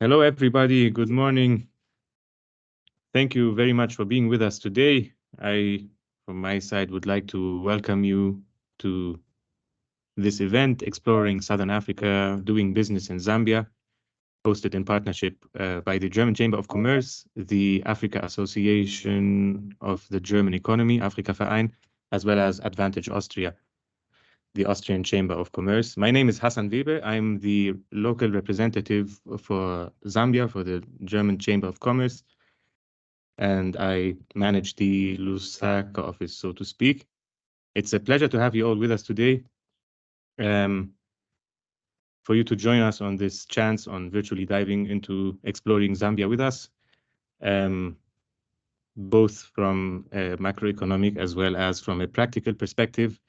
Hello, everybody. Good morning. Thank you very much for being with us today. I, from my side, would like to welcome you to this event, Exploring Southern Africa, Doing Business in Zambia, hosted in partnership by the German Chamber of Commerce, the Africa Association of the German Economy, Afrika-Verein, as well as Advantage Austria, the Austrian Chamber of Commerce. My name is Hassan Weber. I'm the local representative for Zambia for the German Chamber of Commerce, and I manage the Lusaka office, so to speak. It's a pleasure to have you all with us today, for you to join us on this chance on virtually diving into exploring Zambia with us, both from a macroeconomic as well as from a practical perspective.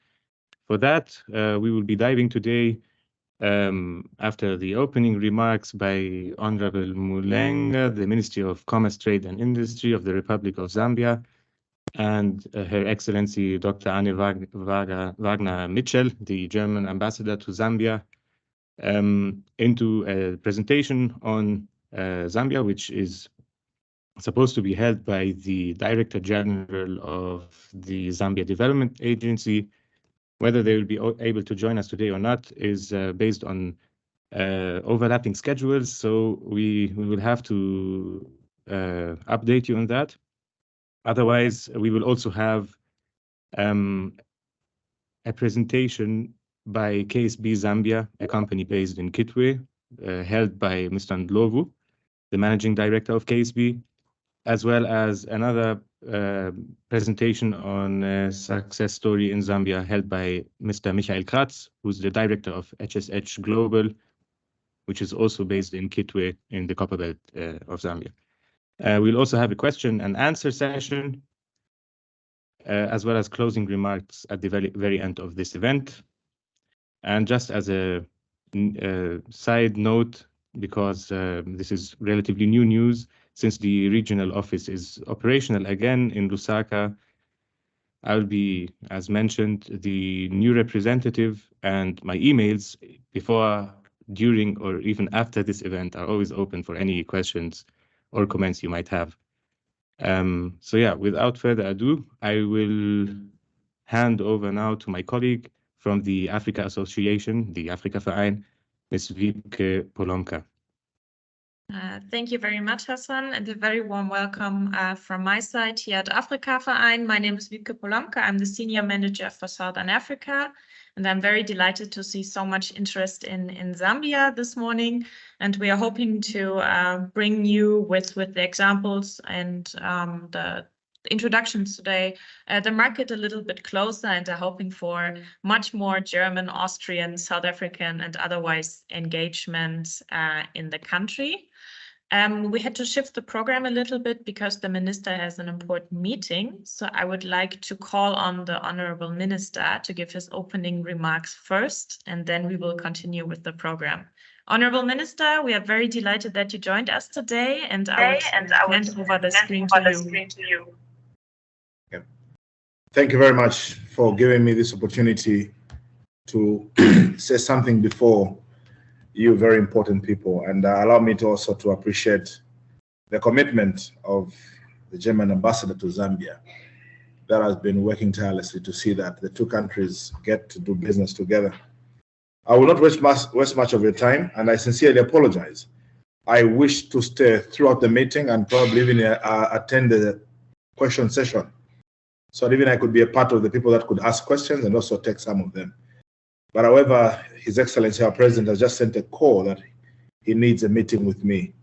For that, we will be diving today after the opening remarks by Honorable Mulenga, the Ministry of Commerce, Trade and Industry of the Republic of Zambia, and Her Excellency Dr. Anne Wagner Mitchell, the German ambassador to Zambia, into a presentation on Zambia, which is supposed to be held by the Director General of the Zambia Development Agency. Whether they will be able to join us today or not is based on overlapping schedules, so we will have to update you on that. Otherwise, we will also have a presentation by KSB Zambia, a company based in Kitwe, held by Mr. Ndlovu, the managing director of KSB, as well as another presentation on a success story in Zambia held by Mr. Michael Kratz, who's the director of HSH Global, which is also based in Kitwe in the Copperbelt of Zambia. We'll also have a question and answer session, as well as closing remarks at the very end of this event. And just as a side note, because this is relatively new news, since the regional office is operational again in Lusaka, I'll be, as mentioned, the new representative, and my emails before, during, or even after this event are always open for any questions or comments you might have. So yeah, without further ado, I will hand over now to my colleague from the Africa Association, the Afrika-Verein, Ms. Wiebke Polonka. Thank you very much, Hassan, and a very warm welcome from my side here at Afrika-Verein. My name is Wiebke Polonka. I'm the Senior Manager for Southern Africa, and I'm very delighted to see so much interest in Zambia this morning. And we are hoping to bring you with the examples and the introductions today, the market a little bit closer, and are hoping for much more German, Austrian, South African, and otherwise engagement in the country. We had to shift the program a little bit because the minister has an important meeting. So I would like to call on the Honorable Minister to give his opening remarks first, and then we will continue with the program. Honorable Minister, we are very delighted that you joined us today, and I would hand over the screen to you. Okay. Thank you very much for giving me this opportunity to say something before you very important people, and allow me to also to appreciate the commitment of the German ambassador to Zambia that has been working tirelessly to see that the two countries get to do business together. I will not waste much of your time, and I sincerely apologize. I wish to stay throughout the meeting and probably even attend the question session, so that even I could be a part of the people that could ask questions and also take some of them. But however, His Excellency, our President, has just sent a call that he needs a meeting with me.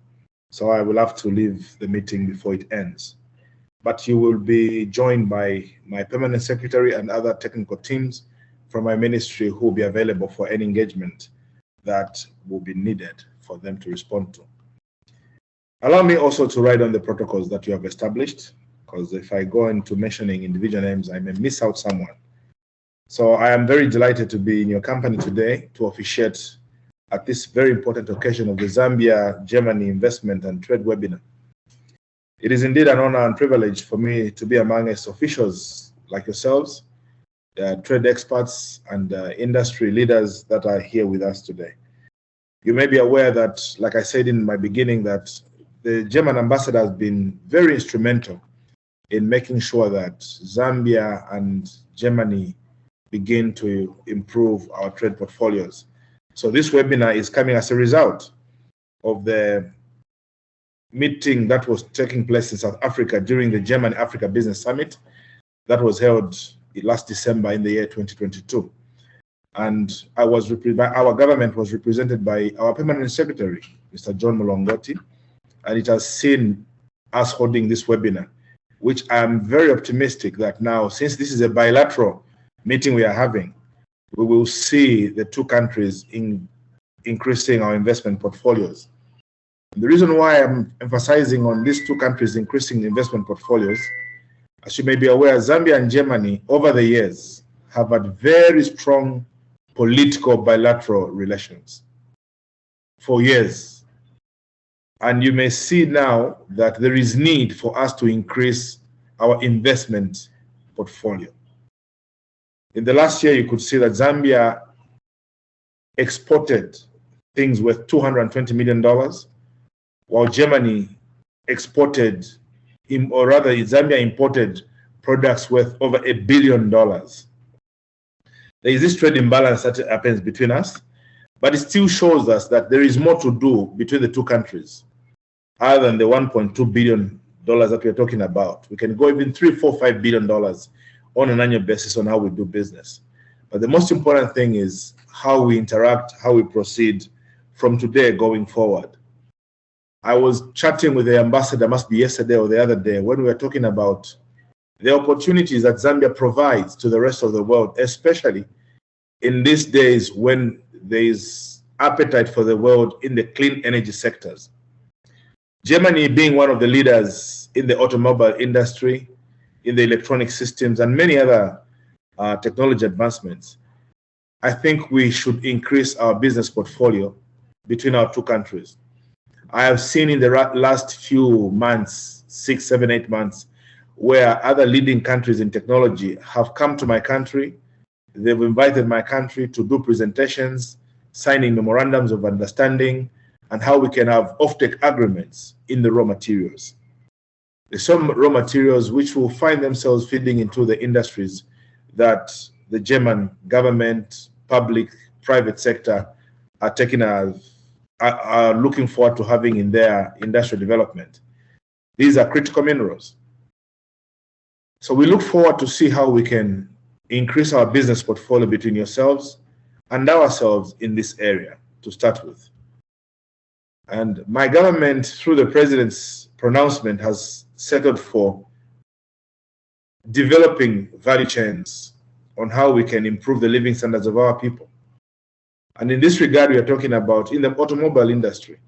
So I will have to leave the meeting before it ends. But you will be joined by my permanent secretary and other technical teams from my ministry who will be available for any engagement that will be needed for them to respond to. Allow me also to write on the protocols that you have established, because if I go into mentioning individual names, I may miss out someone. So I am very delighted to be in your company today to officiate at this very important occasion of the Zambia-Germany Investment and Trade Webinar. It is indeed an honor and privilege for me to be among officials like yourselves, trade experts and industry leaders that are here with us today. You may be aware that, like I said in my beginning, that the German ambassador has been very instrumental in making sure that Zambia and Germany begin to improve our trade portfolios. So this webinar is coming as a result of the meeting that was taking place in South Africa during the German-Africa Business Summit that was held last December in the year 2022. And our government was represented by our permanent secretary, Mr. John Mulongoti, and it has seen us holding this webinar, which I'm very optimistic that now, since this is a bilateral meeting we are having, we will see the two countries increasing our investment portfolios. The reason why I'm emphasizing on these two countries increasing investment portfolios, as you may be aware, Zambia and Germany over the years have had very strong political bilateral relations for years. And you may see now that there is need for us to increase our investment portfolio. In the last year, you could see that Zambia exported things worth $220 million, while Germany exported, or rather Zambia imported products worth over $1 billion. There is this trade imbalance that happens between us, but it still shows us that there is more to do between the two countries, other than the $1.2 billion that we're talking about. We can go even $3, $4, $5 billion on an annual basis on how we do business. But the most important thing is how we interact, how we proceed from today going forward. I was chatting with the ambassador, must be yesterday or the other day, when we were talking about the opportunities that Zambia provides to the rest of the world, especially in these days when there is appetite for the world in the clean energy sectors. Germany being one of the leaders in the automobile industry, in the electronic systems, and many other technology advancements, I think we should increase our business portfolio between our two countries. I have seen in the last few months, 6, 7, 8 months, where other leading countries in technology have come to my country. They've invited my country to do presentations, signing memorandums of understanding, and how we can have offtake agreements in the raw materials. There's some raw materials which will find themselves feeding into the industries that the German government, public, private sector are looking forward to having in their industrial development. These are critical minerals. So we look forward to see how we can increase our business portfolio between yourselves and ourselves in this area to start with. And my government, through the president's pronouncement, has settled for developing value chains on how we can improve the living standards of our people. And in this regard, we are talking about in the automobile industry,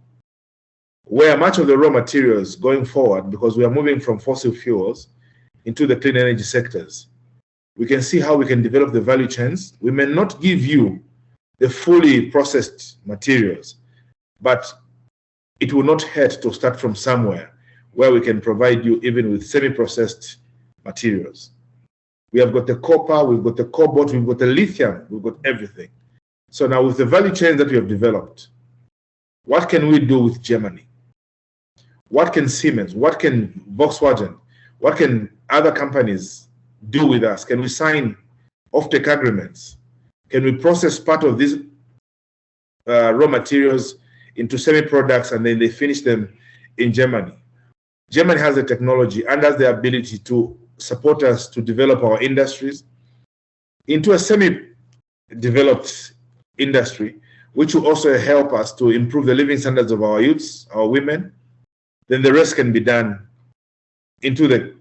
where much of the raw materials going forward, because we are moving from fossil fuels into the clean energy sectors, we can see how we can develop the value chains. We may not give you the fully processed materials, but it will not hurt to start from somewhere where we can provide you even with semi-processed materials. We have got the copper, we've got the cobalt, we've got the lithium, we've got everything. So now with the value chain that we have developed, what can we do with Germany? What can Siemens, what can Volkswagen, what can other companies do with us? Can we sign offtake agreements? Can we process part of these raw materials into semi-products and then they finish them in Germany? Germany has the technology and has the ability to support us to develop our industries into a semi-developed industry, which will also help us to improve the living standards of our youths, our women. Then the rest can be done into the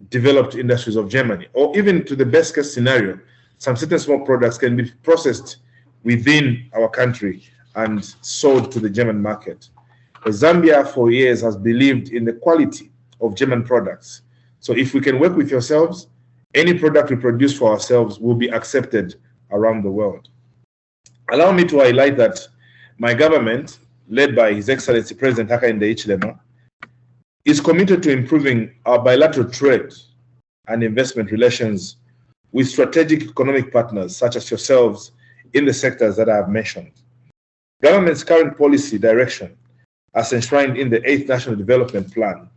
developed industries of Germany, or even to the best case scenario, some certain small products can be processed within our country and sold to the German market. Zambia for years has believed in the quality of German products. So if we can work with yourselves, any product we produce for ourselves will be accepted around the world. Allow me to highlight that my government, led by His Excellency President Hakainde Hichilema, is committed to improving our bilateral trade and investment relations with strategic economic partners such as yourselves in the sectors that I have mentioned. Government's current policy direction, as enshrined in the 8th National Development Plan,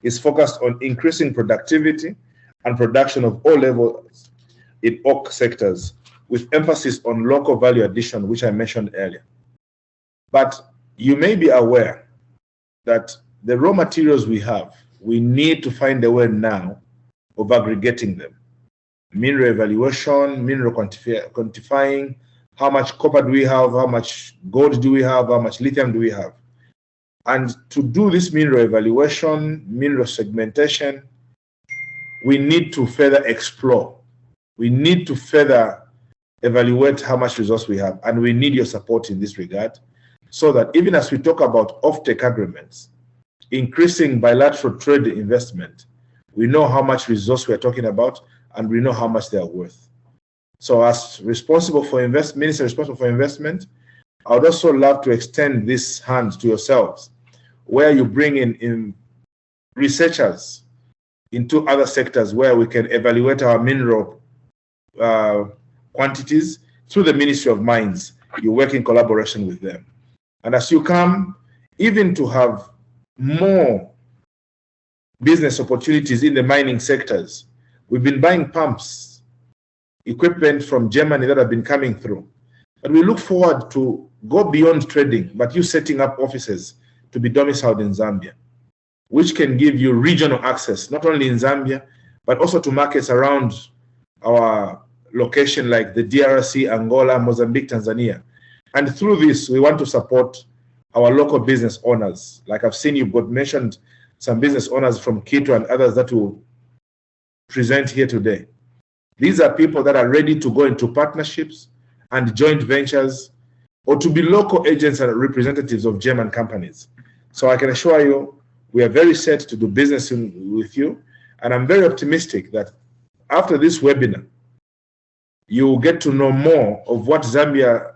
is focused on increasing productivity and production of all levels in all sectors, with emphasis on local value addition, which I mentioned earlier. But you may be aware that the raw materials we have, we need to find a way now of aggregating them. Mineral evaluation, mineral quantifying, how much copper do we have, how much gold do we have, how much lithium do we have. And to do this mineral evaluation, mineral segmentation, we need to further explore. We need to further evaluate how much resource we have, and we need your support in this regard, so that even as we talk about offtake agreements, increasing bilateral trade investment, we know how much resource we are talking about, and we know how much they are worth. So as responsible for Minister responsible for investment, I would also love to extend this hand to yourselves, where you bring in researchers into other sectors where we can evaluate our mineral quantities through the Ministry of Mines. You work in collaboration with them. And as you come, even to have more business opportunities in the mining sectors, we've been buying pumps, equipment from Germany that have been coming through. But we look forward to go beyond trading, but you setting up offices to be domiciled in Zambia, which can give you regional access, not only in Zambia, but also to markets around our location like the DRC, Angola, Mozambique, Tanzania. And through this, we want to support our local business owners. Like I've seen you've got mentioned some business owners from Quito and others that will present here today. These are people that are ready to go into partnerships and joint ventures, or to be local agents and representatives of German companies. So I can assure you, we are very set to do business with you. And I'm very optimistic that after this webinar, you will get to know more of what Zambia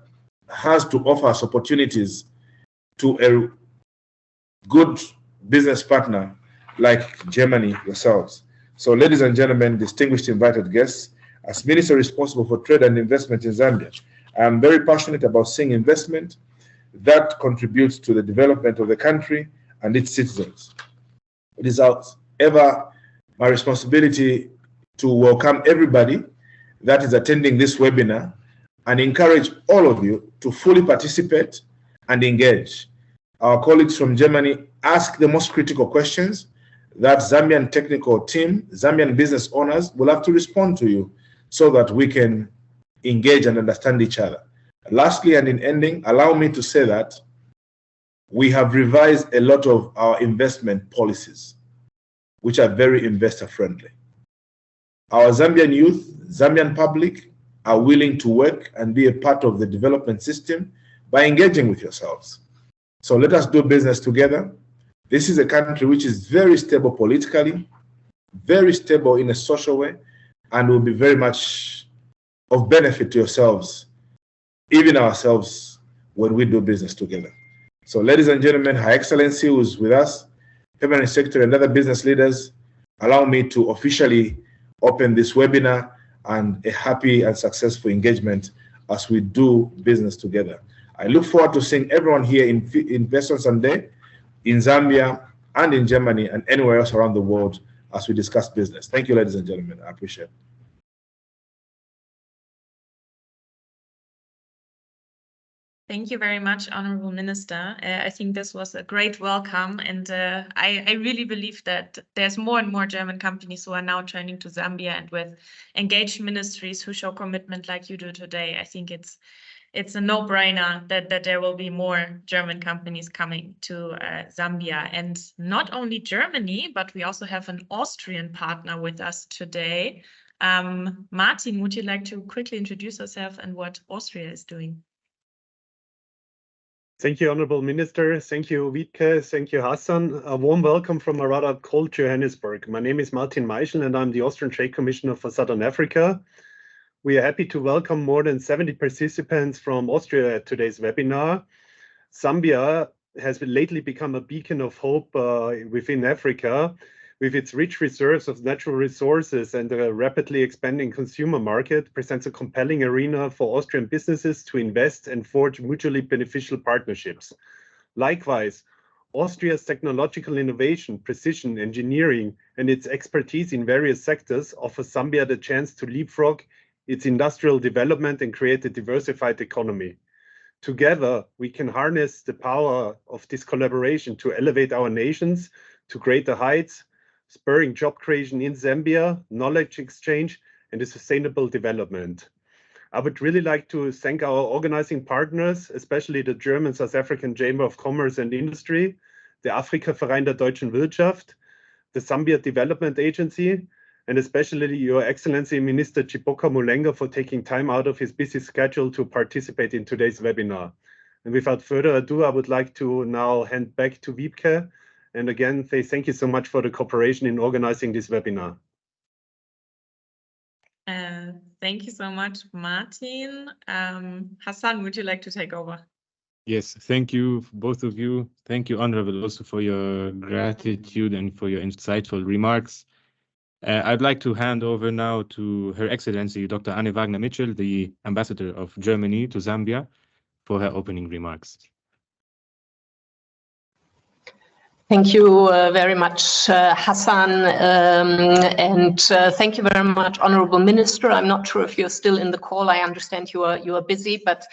has to offer us opportunities to a good business partner like Germany yourselves. So ladies and gentlemen, distinguished invited guests, as Minister responsible for trade and investment in Zambia, I am very passionate about seeing investment that contributes to the development of the country and its citizens. It is ever my responsibility to welcome everybody that is attending this webinar and encourage all of you to fully participate and engage. Our colleagues from Germany ask the most critical questions that Zambian technical team, Zambian business owners will have to respond to you so that we can engage and understand each other. Lastly, and in ending, allow me to say that we have revised a lot of our investment policies, which are very investor friendly. Our Zambian youth, Zambian public are willing to work and be a part of the development system by engaging with yourselves. So let us do business together. This is a country which is very stable politically, very stable in a social way, and will be very much of benefit to yourselves, even ourselves, when we do business together. So ladies and gentlemen, Her Excellency who is with us, Permanent Secretary and other business leaders, allow me to officially open this webinar and a happy and successful engagement as we do business together. I look forward to seeing everyone here in person Sunday, in Zambia and in Germany and anywhere else around the world as we discuss business. Thank you, ladies and gentlemen. I appreciate it. Thank you very much, Honorable Minister. I think this was a great welcome, and I really believe that there's more and more German companies who are now turning to Zambia, and with engaged ministries who show commitment like you do today, I think it's a no-brainer that there will be more German companies coming to Zambia. And not only Germany, but we also have an Austrian partner with us today. Martin, would you like to quickly introduce yourself and what Austria is doing? Thank you, Honorable Minister. Thank you, Wiebke. Thank you, Hassan. A warm welcome from a rather cold Johannesburg. My name is Martin Meischel, and I'm the Austrian Trade Commissioner for Southern Africa. We are happy to welcome more than 70 participants from Austria at today's webinar. Zambia has lately become a beacon of hope within Africa, with its rich reserves of natural resources and a rapidly expanding consumer market, presents a compelling arena for Austrian businesses to invest and forge mutually beneficial partnerships. Likewise, Austria's technological innovation, precision engineering, and its expertise in various sectors offers Zambia the chance to leapfrog its industrial development and create a diversified economy. Together, we can harness the power of this collaboration to elevate our nations to greater heights, spurring job creation in Zambia, knowledge exchange, and a sustainable development. I would really like to thank our organizing partners, especially the German South African Chamber of Commerce and Industry, the Afrika-Verein der Deutschen Wirtschaft, the Zambia Development Agency, and especially Your Excellency Minister Chipoka Mulenga for taking time out of his busy schedule to participate in today's webinar. And without further ado, I would like to now hand back to Wiebke, and again, say thank you so much for the cooperation in organizing this webinar. Thank you so much, Martin. Hassan, would you like to take over? Yes, thank you, both of you. Thank you, Honorable, also for your gratitude and for your insightful remarks. I'd like to hand over now to Her Excellency Dr. Anne Wagner-Mitchell, the Ambassador of Germany to Zambia, for her opening remarks. Thank you very much, Hassan, and thank you very much, Honorable Minister. I'm not sure if you're still in the call. I understand you are busy, but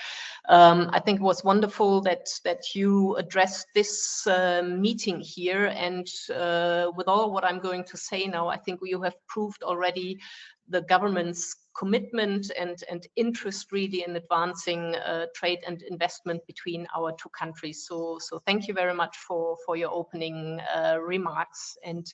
I think it was wonderful that you addressed this meeting here. And with all what I'm going to say now, I think you have proved already the government's commitment and interest really in advancing trade and investment between our two countries. So thank you very much for your opening remarks. And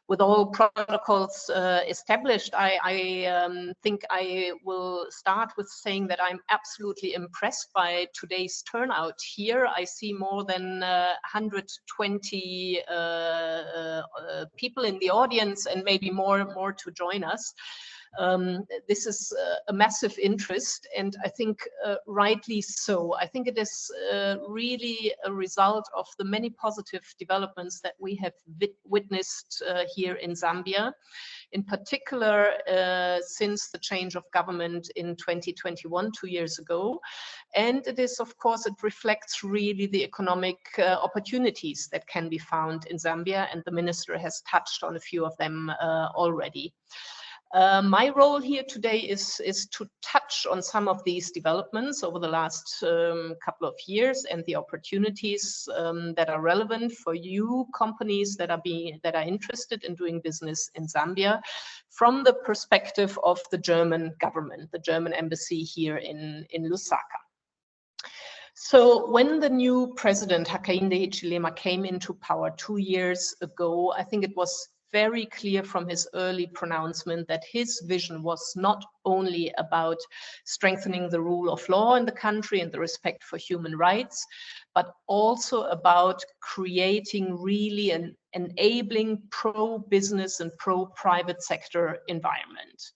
with all protocols established, I think I will start with saying that I'm absolutely impressed by today's turnout here. I see more than 120 people in the audience and maybe more to join us. This is a massive interest, and I think rightly so. I think it is really a result of the many positive developments that we have witnessed here in Zambia, in particular since the change of government in 2021, 2 years ago. And it is, of course, it reflects really the economic opportunities that can be found in Zambia, and the minister has touched on a few of them already. My role here today is to touch on some of these developments over the last couple of years and the opportunities that are relevant for you companies that are interested in doing business in Zambia from the perspective of the German government, the German embassy here in Lusaka. So when the new president Hakainde Hichilema came into power 2 years ago, I think it was very clear from his early pronouncement that his vision was not only about strengthening the rule of law in the country and the respect for human rights, but also about creating really an enabling pro-business and pro-private sector environment.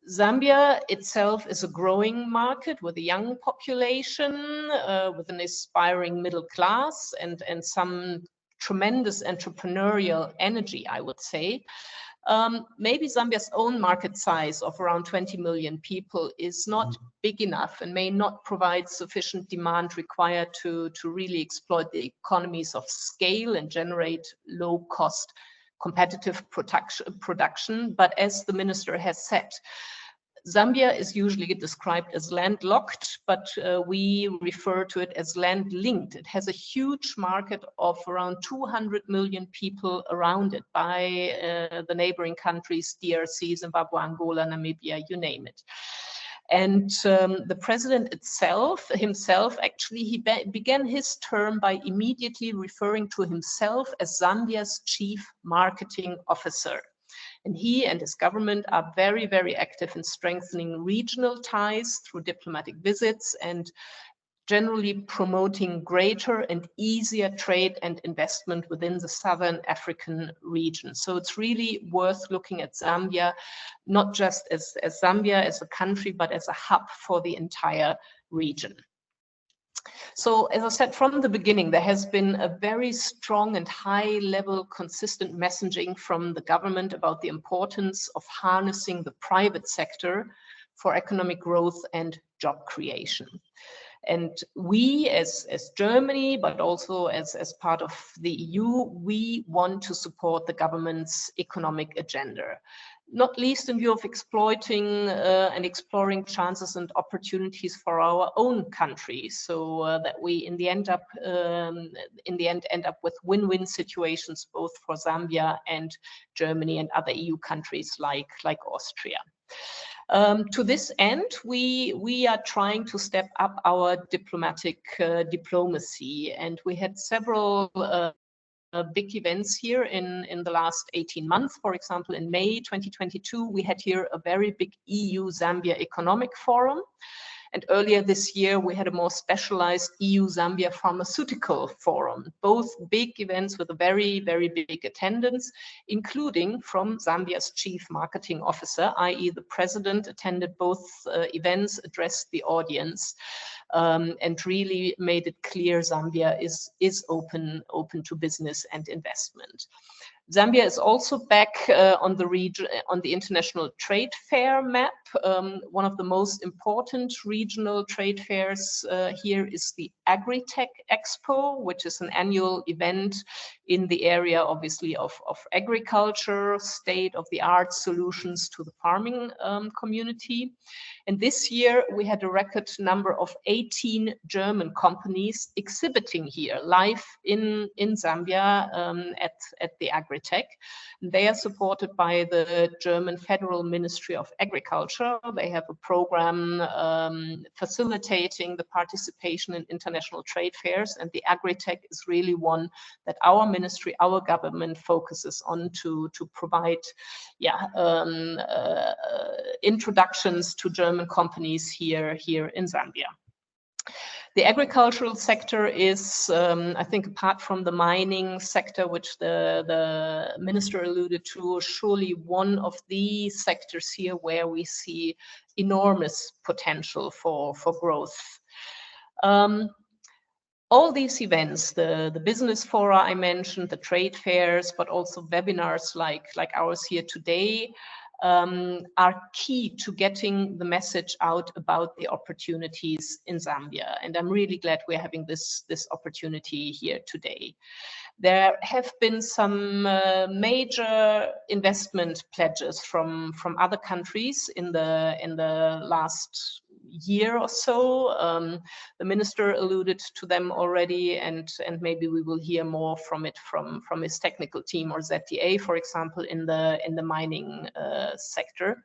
Zambia itself is a growing market with a young population, with an aspiring middle class and some tremendous entrepreneurial energy, I would say. Maybe Zambia's own market size of around 20 million people is not big enough and may not provide sufficient demand required to really exploit the economies of scale and generate low-cost competitive production. But as the minister has said, Zambia is usually described as landlocked, but we refer to it as land-linked. It has a huge market of around 200 million people around it by the neighboring countries, DRC, Zimbabwe, Angola, Namibia, you name it. And the president himself, actually, he began his term by immediately referring to himself as Zambia's chief marketing officer. And he and his government are very, very active in strengthening regional ties through diplomatic visits and generally promoting greater and easier trade and investment within the Southern African region. So it's really worth looking at Zambia, not just as Zambia as a country, but as a hub for the entire region. So as I said from the beginning, there has been a very strong and high level consistent messaging from the government about the importance of harnessing the private sector for economic growth and job creation. And we as Germany, but also as part of the EU, we want to support the government's economic agenda, not least in view of exploiting and exploring chances and opportunities for our own country, so that we in the end end up with win-win situations both for Zambia and Germany and other EU countries like Austria. To this end, we are trying to step up our diplomatic diplomacy, and we had several big events here in the last 18 months. For example, in May 2022, we had here a very big EU-Zambia economic forum. And earlier this year, we had a more specialized EU-Zambia pharmaceutical forum, both big events with a very, very big attendance, including from Zambia's chief marketing officer, i.e. the president attended both events, addressed the audience, and really made it clear Zambia is open to business and investment. Zambia is also back on the international trade fair map. One of the most important regional trade fairs here is the Agri-Tech Expo, which is an annual event in the area, obviously, of agriculture, state-of-the-art solutions to the farming community. And this year, we had a record number of 18 German companies exhibiting here live in Zambia at the Agri-Tech. They are supported by the German Federal Ministry of Agriculture. They have a program facilitating the participation in international trade fairs, and the Agri-Tech is really one that our ministry, our government focuses on to provide introductions to German companies here in Zambia. The agricultural sector is, I think, apart from the mining sector, which the minister alluded to, surely one of the sectors here where we see enormous potential for growth. All these events, the business fora I mentioned, the trade fairs, but also webinars like ours here today, are key to getting the message out about the opportunities in Zambia. And I'm really glad we're having this opportunity here today. There have been some major investment pledges from other countries in the last year or so. The minister alluded to them already, and maybe we will hear more from his technical team or ZTA, for example, in the mining sector.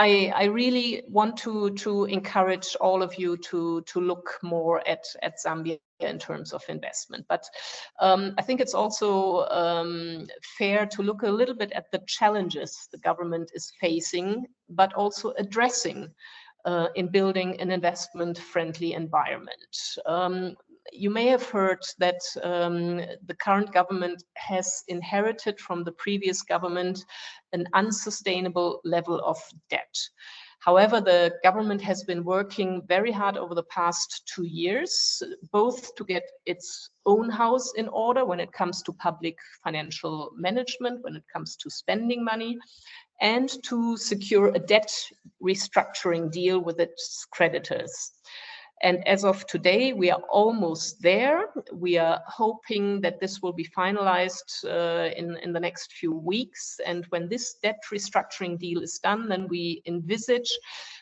I really want to encourage all of you to look more at Zambia in terms of investment. But I think it's also fair to look a little bit at the challenges the government is facing, but also addressing in building an investment-friendly environment. You may have heard that the current government has inherited from the previous government an unsustainable level of debt. However, the government has been working very hard over the past 2 years, both to get its own house in order when it comes to public financial management, when it comes to spending money, and to secure a debt restructuring deal with its creditors. And as of today, we are almost there. We are hoping that this will be finalized in the next few weeks. And when this debt restructuring deal is done, then we envisage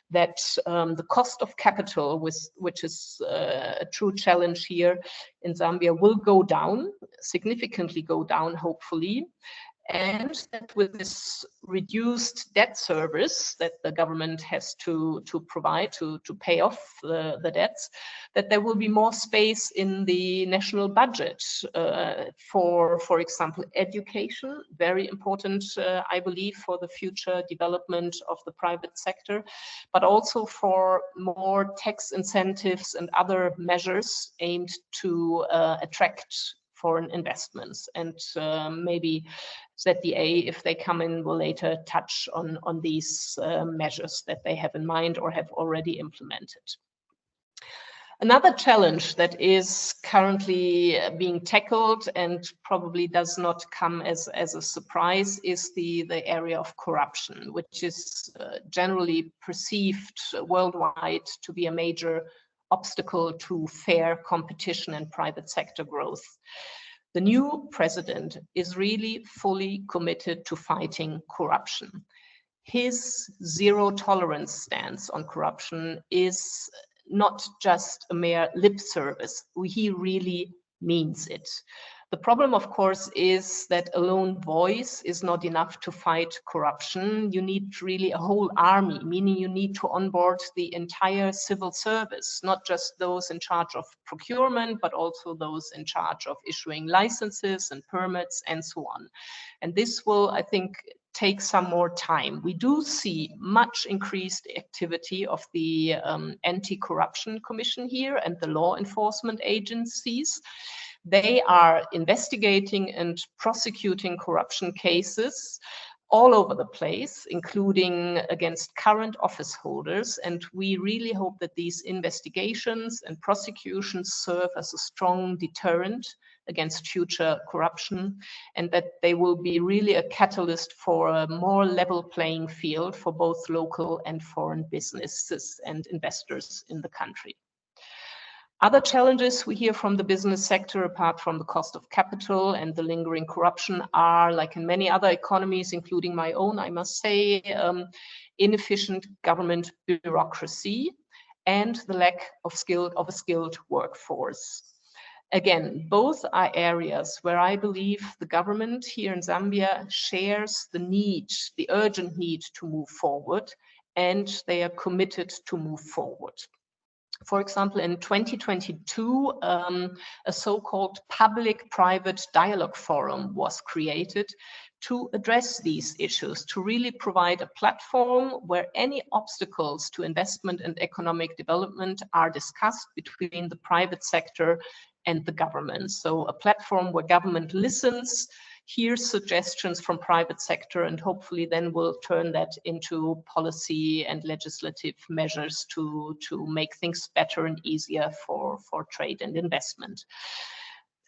that the cost of capital, which is a true challenge here in Zambia, will go down, significantly go down, hopefully. And that with this reduced debt service that the government has to provide to pay off the debts, that there will be more space in the national budget for example, education, very important, I believe, for the future development of the private sector, but also for more tax incentives and other measures aimed to attract foreign investments. And maybe ZDA, if they come in, will later touch on these measures that they have in mind or have already implemented. Another challenge that is currently being tackled and probably does not come as a surprise is the area of corruption, which is generally perceived worldwide to be a major obstacle to fair competition and private sector growth. The new president is really fully committed to fighting corruption. His zero tolerance stance on corruption is not just a mere lip service. He really means it. The problem, of course, is that a lone voice is not enough to fight corruption. You need really a whole army, meaning you need to onboard the entire civil service, not just those in charge of procurement, but also those in charge of issuing licenses and permits and so on. And this will, I think, take some more time. We do see much increased activity of the Anti-Corruption Commission here and the law enforcement agencies. They are investigating and prosecuting corruption cases all over the place, including against current office holders. And we really hope that these investigations and prosecutions serve as a strong deterrent against future corruption, and that they will be really a catalyst for a more level playing field for both local and foreign businesses and investors in the country. Other challenges we hear from the business sector, apart from the cost of capital and the lingering corruption, are, like in many other economies, including my own, I must say, inefficient government bureaucracy and the lack of a skilled workforce. Again, both are areas where I believe the government here in Zambia shares the need, the urgent need to move forward, and they are committed to move forward. For example, in 2022, a so-called public-private dialogue forum was created to address these issues, to really provide a platform where any obstacles to investment and economic development are discussed between the private sector and the government. So a platform where government listens, hears suggestions from private sector, and hopefully then will turn that into policy and legislative measures to make things better and easier for trade and investment.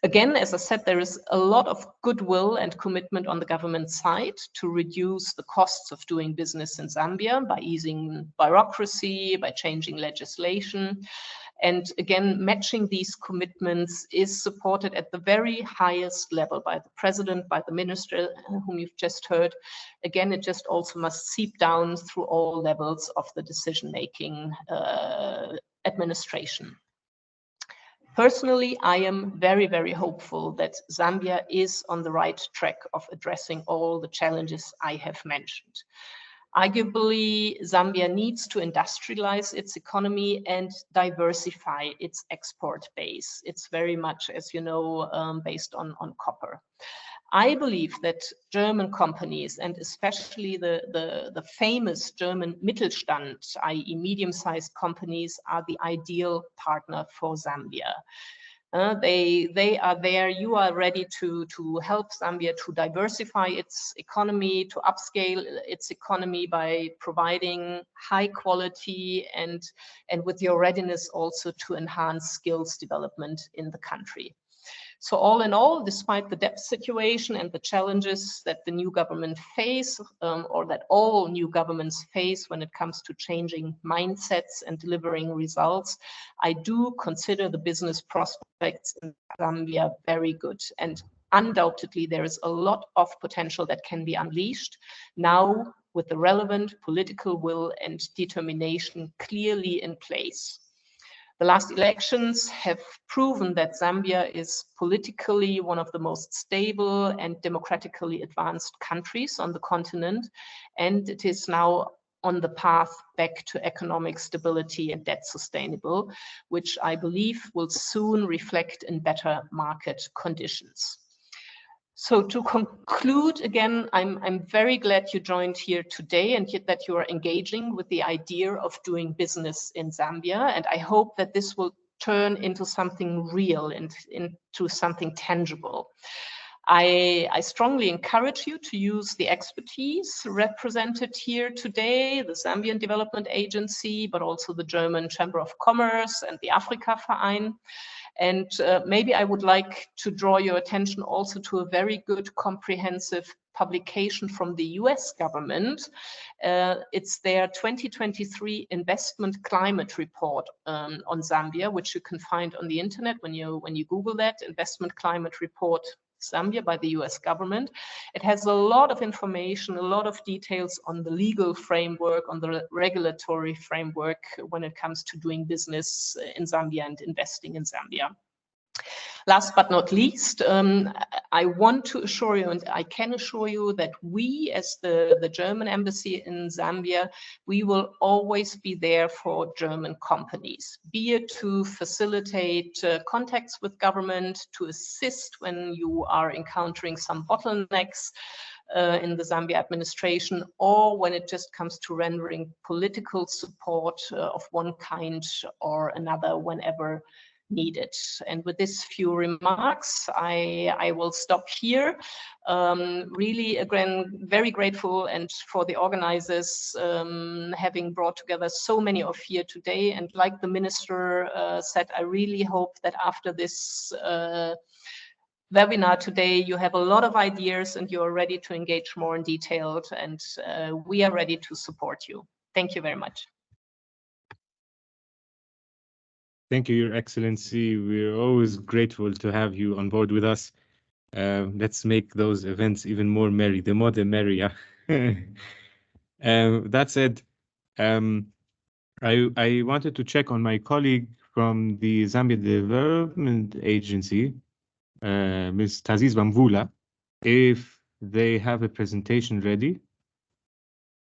Again, as I said, there is a lot of goodwill and commitment on the government side to reduce the costs of doing business in Zambia by easing bureaucracy, by changing legislation. And again, matching these commitments is supported at the very highest level by the president, by the minister, whom you've just heard. Again, it just also must seep down through all levels of the decision-making administration. Personally, I am very, very hopeful that Zambia is on the right track of addressing all the challenges I have mentioned. Arguably, Zambia needs to industrialize its economy and diversify its export base. It's very much, as you know, based on copper. I believe that German companies, and especially the famous German Mittelstand, i.e. medium-sized companies, are the ideal partner for Zambia. They are there. You are ready to help Zambia to diversify its economy, to upscale its economy by providing high quality and with your readiness also to enhance skills development in the country. So all in all, despite the debt situation and the challenges that the new government face, or that all new governments face when it comes to changing mindsets and delivering results, I do consider the business prospects in Zambia very good. And undoubtedly, there is a lot of potential that can be unleashed now with the relevant political will and determination clearly in place. The last elections have proven that Zambia is politically one of the most stable and democratically advanced countries on the continent, and it is now on the path back to economic stability and debt sustainable, which I believe will soon reflect in better market conditions. So to conclude, again, I'm very glad you joined here today and that you are engaging with the idea of doing business in Zambia. And I hope that this will turn into something real and into something tangible. I strongly encourage you to use the expertise represented here today, the Zambian Development Agency, but also the German Chamber of Commerce and the Afrika Verein. And maybe I would like to draw your attention also to a very good comprehensive publication from the US government. It's their 2023 Investment Climate Report on Zambia, which you can find on the internet when you Google that, Investment Climate Report Zambia by the US government. It has a lot of information, a lot of details on the legal framework, on the regulatory framework when it comes to doing business in Zambia and investing in Zambia. Last but not least, I want to assure you, and I can assure you, that we as the German embassy in Zambia, we will always be there for German companies, be it to facilitate contacts with government, to assist when you are encountering some bottlenecks in the Zambia administration, or when it just comes to rendering political support of one kind or another whenever needed. And with these few remarks, I will stop here. Really, again, very grateful and for the organizers having brought together so many of you today. And like the minister said, I really hope that after this webinar today, you have a lot of ideas and you're ready to engage more in detail, and we are ready to support you. Thank you very much. Thank you, Your Excellency. We're always grateful to have you on board with us. Let's make those events even more merry. The more the merrier. That said, I wanted to check on my colleague from the Zambia Development Agency, Ms. Tazizwa Mvula, if they have a presentation ready.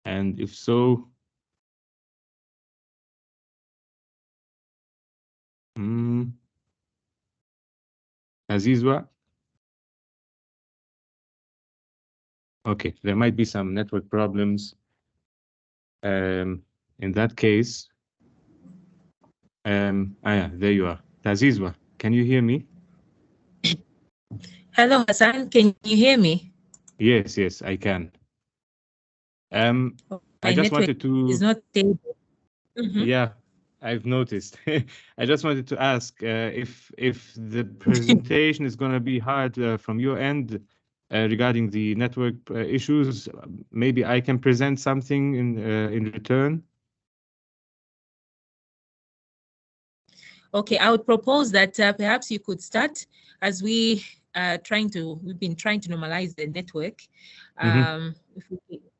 And if so, Tazizwa? Okay, there might be some network problems. In that case, yeah, there you are. Tazizwa, can you hear me? Hello, Hassan. Can you hear me? Yes, yes, I can. I just wanted to. It's not stable. Yeah, I've noticed. I just wanted to ask if the presentation is going to be hard from your end regarding the network issues. Maybe I can present something in return. Okay, I would propose that perhaps you could start, as we've been trying to normalize the network.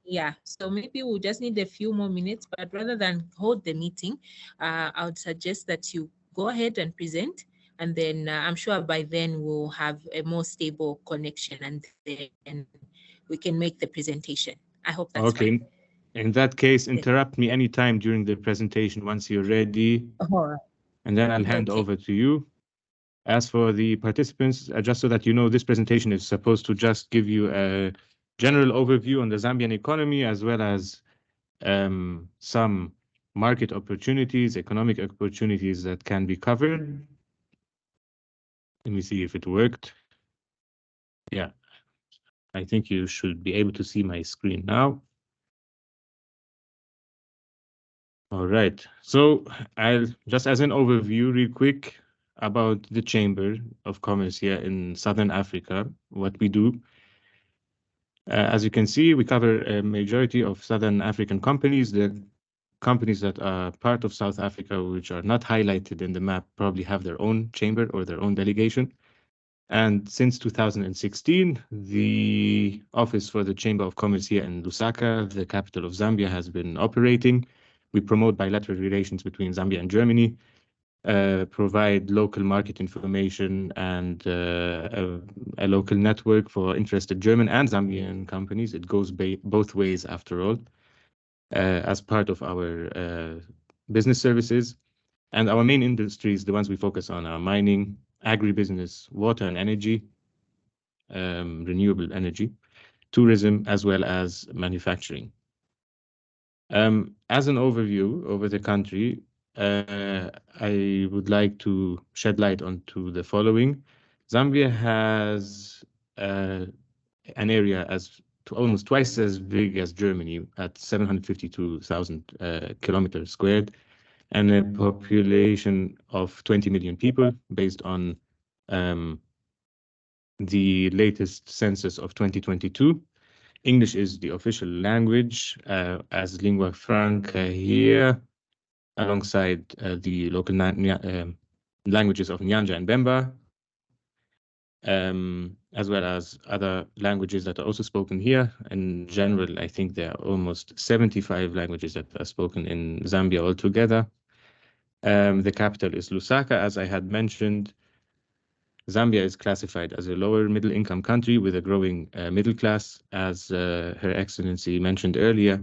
Yeah, so maybe we'll just need a few more minutes, but rather than hold the meeting, I would suggest that you go ahead and present, and then I'm sure by then we'll have a more stable connection, and then we can make the presentation. I hope that's okay. fine. In that case, interrupt me anytime during the presentation once you're ready. All right. And then I'll hand over to you. As for the participants, just so that you know, this presentation is supposed to just give you a general overview on the Zambian economy, as well as some market opportunities, economic opportunities that can be covered. Let me see if it worked. Yeah, I think you should be able to see my screen now. All right, so I'll just as an overview real quick about the Chamber of Commerce here in Southern Africa, what we do. As you can see, we cover a majority of Southern African companies. The companies that are part of South Africa, which are not highlighted in the map, probably have their own chamber or their own delegation. And since 2016, the office for the Chamber of Commerce here in Lusaka, the capital of Zambia, has been operating. We promote bilateral relations between Zambia and Germany, provide local market information and a local network for interested German and Zambian companies. It goes both ways after all, as part of our business services. And our main industries, the ones we focus on, are mining, agribusiness, water and energy, renewable energy, tourism, as well as manufacturing. As an overview over the country, I would like to shed light onto the following. Zambia has an area almost twice as big as Germany at 752,000 kilometers squared, and a population of 20 million people based on the latest census of 2022. English is the official language as lingua franca here, alongside the local languages of Nyanja and Bemba, as well as other languages that are also spoken here. In general, I think there are almost 75 languages that are spoken in Zambia altogether. The capital is Lusaka, as I had mentioned. Zambia is classified as a lower middle income country with a growing middle class, as Her Excellency mentioned earlier.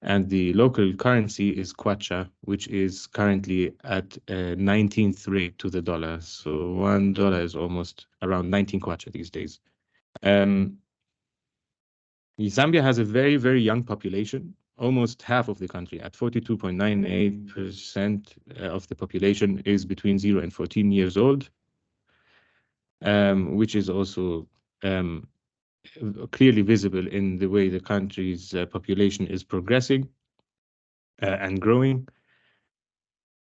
And the local currency is kwacha, which is currently at 19th rate to the dollar. So $1 is almost around 19 kwacha these days. Zambia has a very, very young population, almost half of the country at 42.98% of the population is between 0 and 14 years old. Which is also clearly visible in the way the country's population is progressing and growing.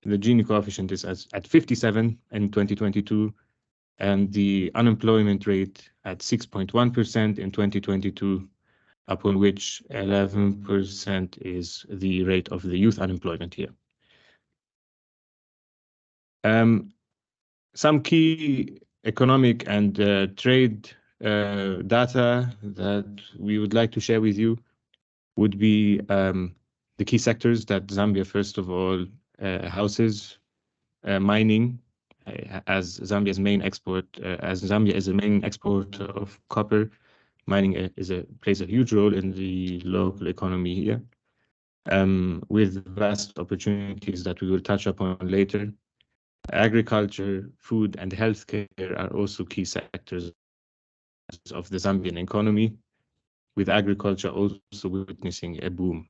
The Gini coefficient is at 57 in 2022, and the unemployment rate at 6.1% in 2022, upon which 11% is the rate of the youth unemployment here. Some key economic and trade data that we would like to share with you would be the key sectors that Zambia, first of all, houses. Mining, as Zambia's main export, as Zambia is a main exporter of copper, mining plays a huge role in the local economy here, with vast opportunities that we will touch upon later. Agriculture, food, and healthcare are also key sectors of the Zambian economy, with agriculture also witnessing a boom.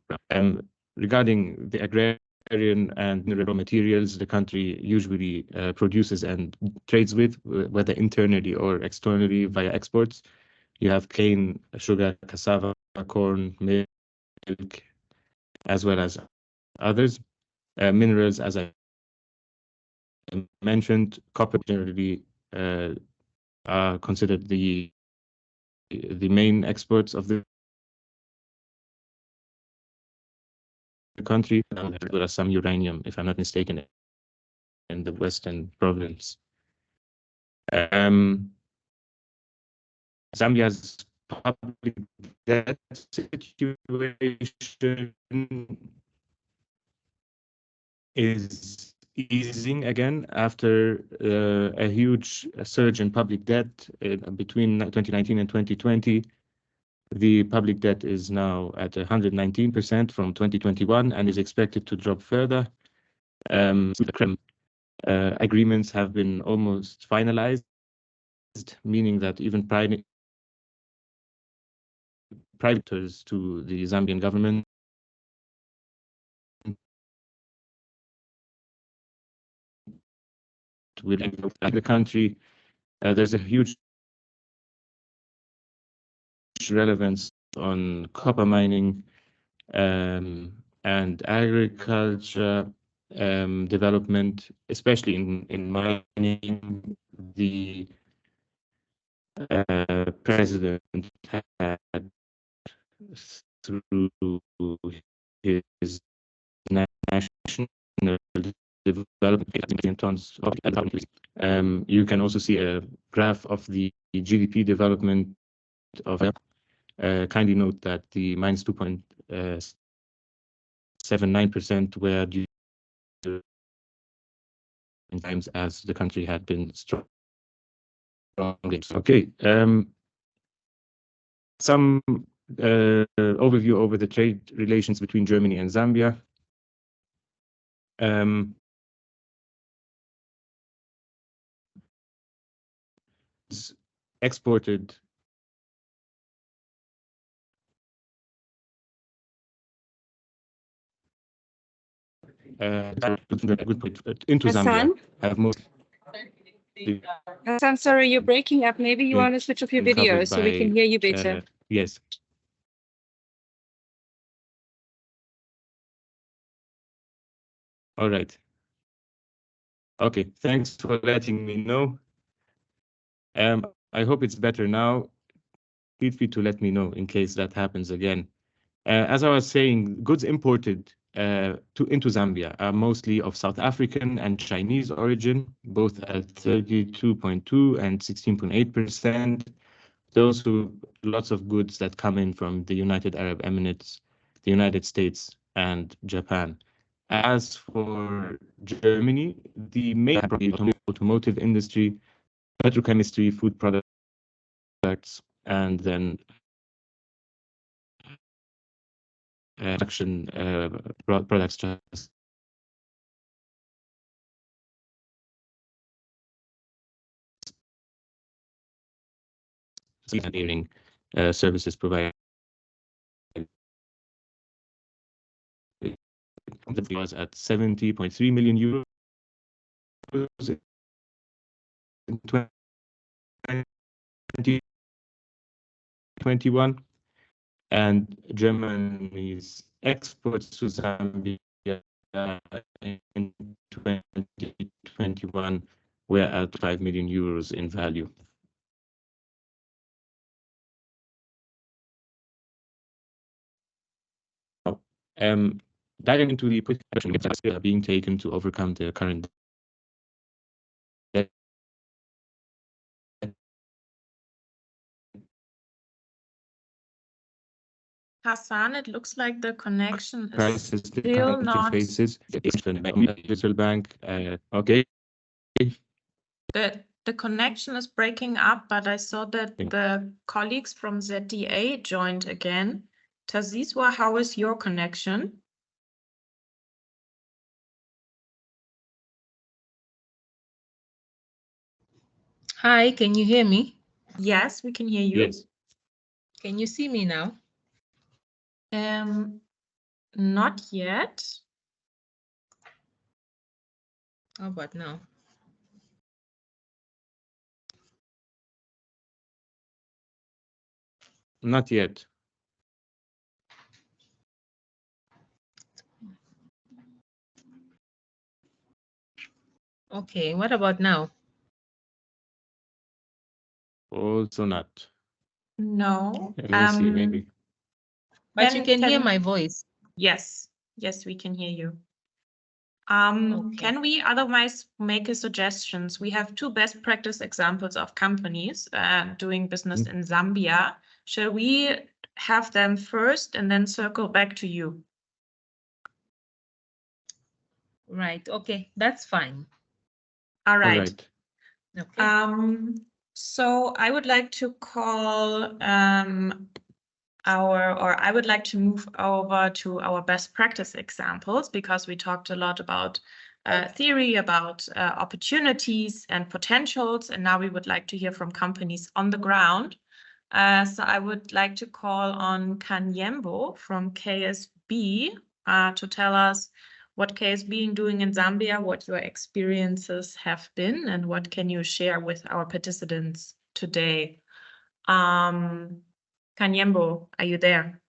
Regarding the agrarian and raw materials, the country usually produces and trades with, whether internally or externally via exports. You have cane, sugar, cassava, corn, milk, as well as others. Minerals, as I mentioned, copper generally are considered the main exports of the country, as well as some uranium, if I'm not mistaken, in the Western province. Zambia's public debt situation is easing again after a huge surge in public debt between 2019 and 2020. The public debt is now at 119% from 2021 and is expected to drop further. Agreements have been almost finalized, meaning that even privators to the Zambian government will enter the country. There's a huge relevance on copper mining and agriculture development, especially in mining. The president had, through his national development tons of you can also see a graph of the GDP development of kindly note that the minus 2.79% were due to times as the country had been strong. Okay, some overview over the trade relations between Germany and Zambia. Exported into Zambia Hassan? have mostly I'm sorry, you're breaking up. Maybe you want to switch off your been video covered so we can by, hear you better. yes. All right. Okay, thanks for letting me know. I hope it's better now. Feel free to let me know in case that happens again. As I was saying, goods imported into Zambia are mostly of South African and Chinese origin, both at 32.2 and 16.8%. Those who lots of goods that come in from the United Arab Emirates, the United States, and Japan. As for Germany, the main automotive industry, petrochemistry, food products, and then production products just engineering services provided. That was at 70.3 million euros in 2021, and Germany's exports to Zambia in 2021 were at 5 million euros in value. Diving into the action steps that are being taken to overcome the current Hassan, it looks like the connection is crisis the still country not. faces. Digital bank, okay. The connection is breaking up, but I saw that the colleagues from ZDA joined again. Tazizwa, how is your connection? Hi, can you hear me? Yes, we can hear you. Yes. Can you see me now? Not yet. How about now? Not yet. Okay, what about now? Also not. No. Let me see, maybe. But you can hear my voice. Yes, yes, we can hear you. Okay. Can we otherwise make a suggestions? We have two best practice examples of companies doing business in Zambia. Shall we have them first and then circle back to you? Right, okay, that's fine. All All right. right. Okay. So I would like to call I would like to move over to our best practice examples, because we talked a lot about theory, about opportunities and potentials, and now we would like to hear from companies on the ground. So I would like to call on Kanyembo from KSB to tell us what KSB is doing in Zambia, what your experiences have been, and what can you share with our participants today. Kanyembo, are you there?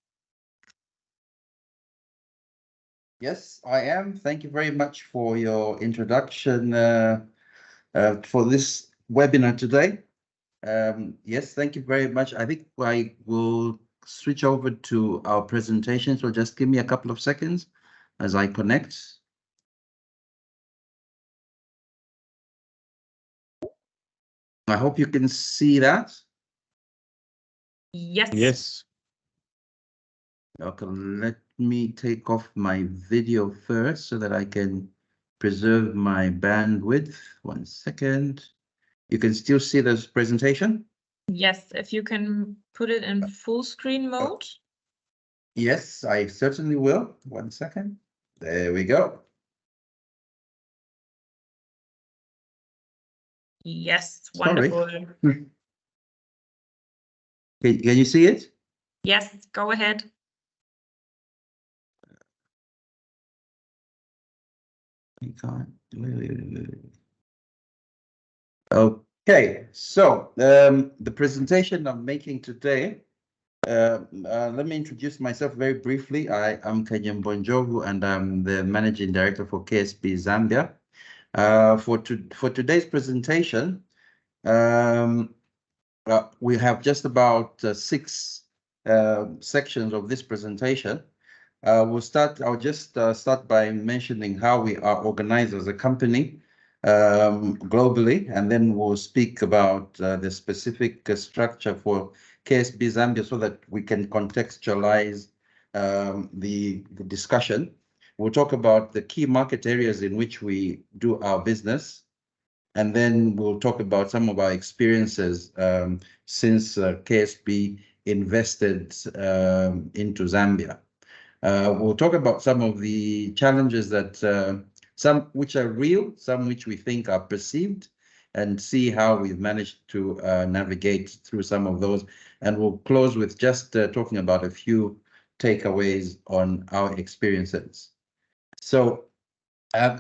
Yes, I am. Thank you very much for your introduction for this webinar today. Yes, thank you very much. I think I will switch over to our presentation. So just give me a couple of seconds as I connect. I hope you can see that. Yes. Yes. Okay, let me take off my video first so that I can preserve my bandwidth. 1 second. You can still see this presentation? Yes, if you can put it in full screen mode. Yes, I certainly will. 1 second. There we go. Yes, Sorry. wonderful. Can you see it? Yes, go ahead. You can't. Okay, so the presentation I'm making today, let me introduce myself very briefly. I am Kanyam Bonjovu, and I'm the Managing Director for KSB Zambia. For today's presentation, we have just about 6 sections of this presentation. I'll just start by mentioning how we are organized as a company globally, and then we'll speak about the specific structure for KSB Zambia so that we can contextualize the discussion. We'll talk about the key market areas in which we do our business, and then we'll talk about some of our experiences since KSB invested into Zambia. We'll talk about some of the challenges that some which are real, some which we think are perceived, and see how we've managed to navigate through some of those. And we'll close with just talking about a few takeaways on our experiences. So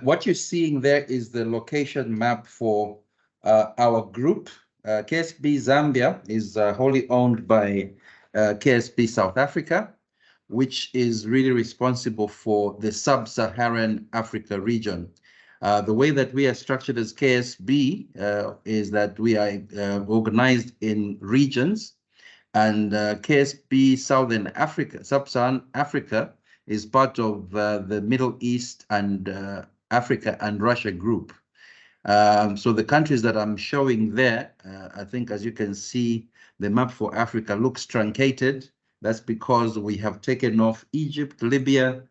what you're seeing there is the location map for our group. KSB Zambia is wholly owned by KSB South Africa, which is really responsible for the sub-Saharan Africa region. The way that we are structured as KSB is that we are organized in regions, and KSB Southern Africa, Sub-Saharan Africa, is part of the Middle East and Africa and Russia group. So the countries that I'm showing there, I think as you can see, the map for Africa looks truncated. That's because we have taken off Egypt, Libya,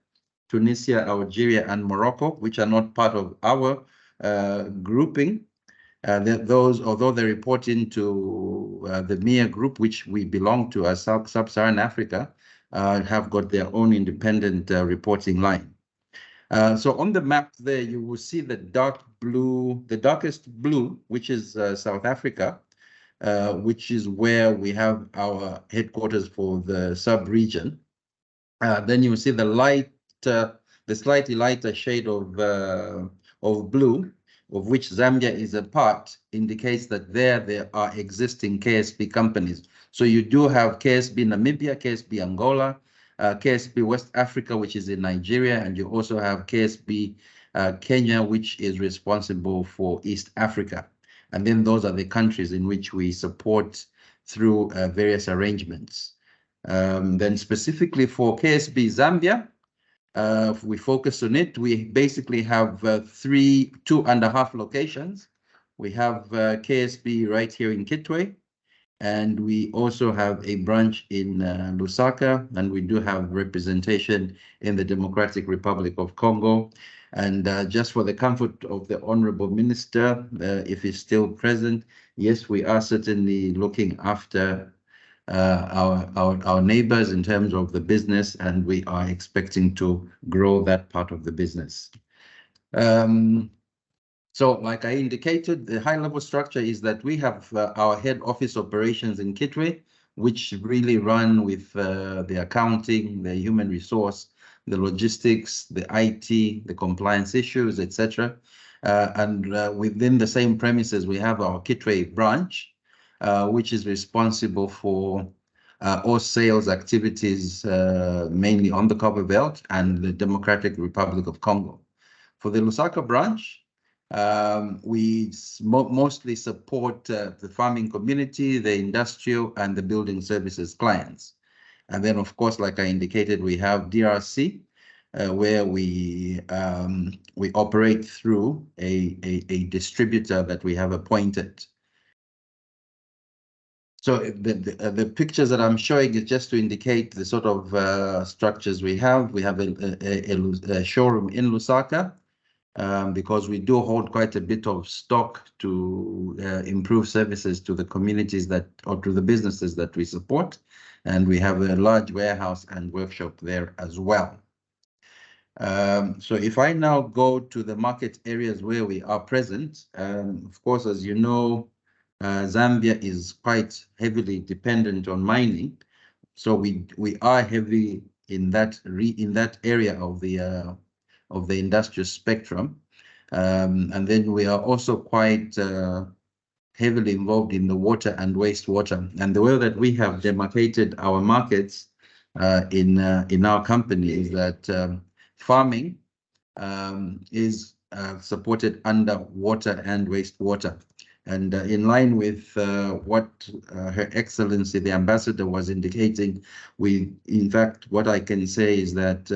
Tunisia, Algeria, and Morocco, which are not part of our grouping. Those, although they report into the MIA group, which we belong to as Sub-Saharan Africa, have got their own independent reporting line. So on the map there, you will see the dark blue, the darkest blue, which is South Africa, which is where we have our headquarters for the sub-region. Then you will see the light, the slightly lighter shade of blue, of which Zambia is a part, indicates that there are existing KSB companies. So you do have KSB Namibia, KSB Angola, KSB West Africa, which is in Nigeria, and you also have KSB Kenya, which is responsible for East Africa. And then those are the countries in which we support through various arrangements. Then specifically for KSB Zambia, if we focus on it, we basically have 2.5 locations. We have KSB right here in Kitwe, and we also have a branch in Lusaka, and we do have representation in the Democratic Republic of Congo. And just for the comfort of the Honorable Minister, if he's still present, yes, we are certainly looking after our neighbors in terms of the business, and we are expecting to grow that part of the business. So like I indicated, the high-level structure is that we have our head office operations in Kitwe, which really run with the accounting, the human resource, the logistics, the IT, the compliance issues, etc. And within the same premises, we have our Kitwe branch, which is responsible for all sales activities, mainly on the Copper Belt and the Democratic Republic of Congo. For the Lusaka branch, we mostly support the farming community, the industrial, and the building services clients. And then, of course, like I indicated, we have DRC, where we operate through a distributor that we have appointed. So the pictures that I'm showing is just to indicate the sort of structures we have. We have a showroom in Lusaka, because we do hold quite a bit of stock to improve services to the communities or to the businesses that we support. And we have a large warehouse and workshop there as well. So if I now go to the market areas where we are present, of course, as you know, Zambia is quite heavily dependent on mining. So we are heavy in that area of the industrial spectrum. And then we are also quite heavily involved in the water and wastewater. And the way that we have demarcated our markets in our company is that farming is supported under water and wastewater. And in line with what Her Excellency the Ambassador was indicating, in fact, what I can say is that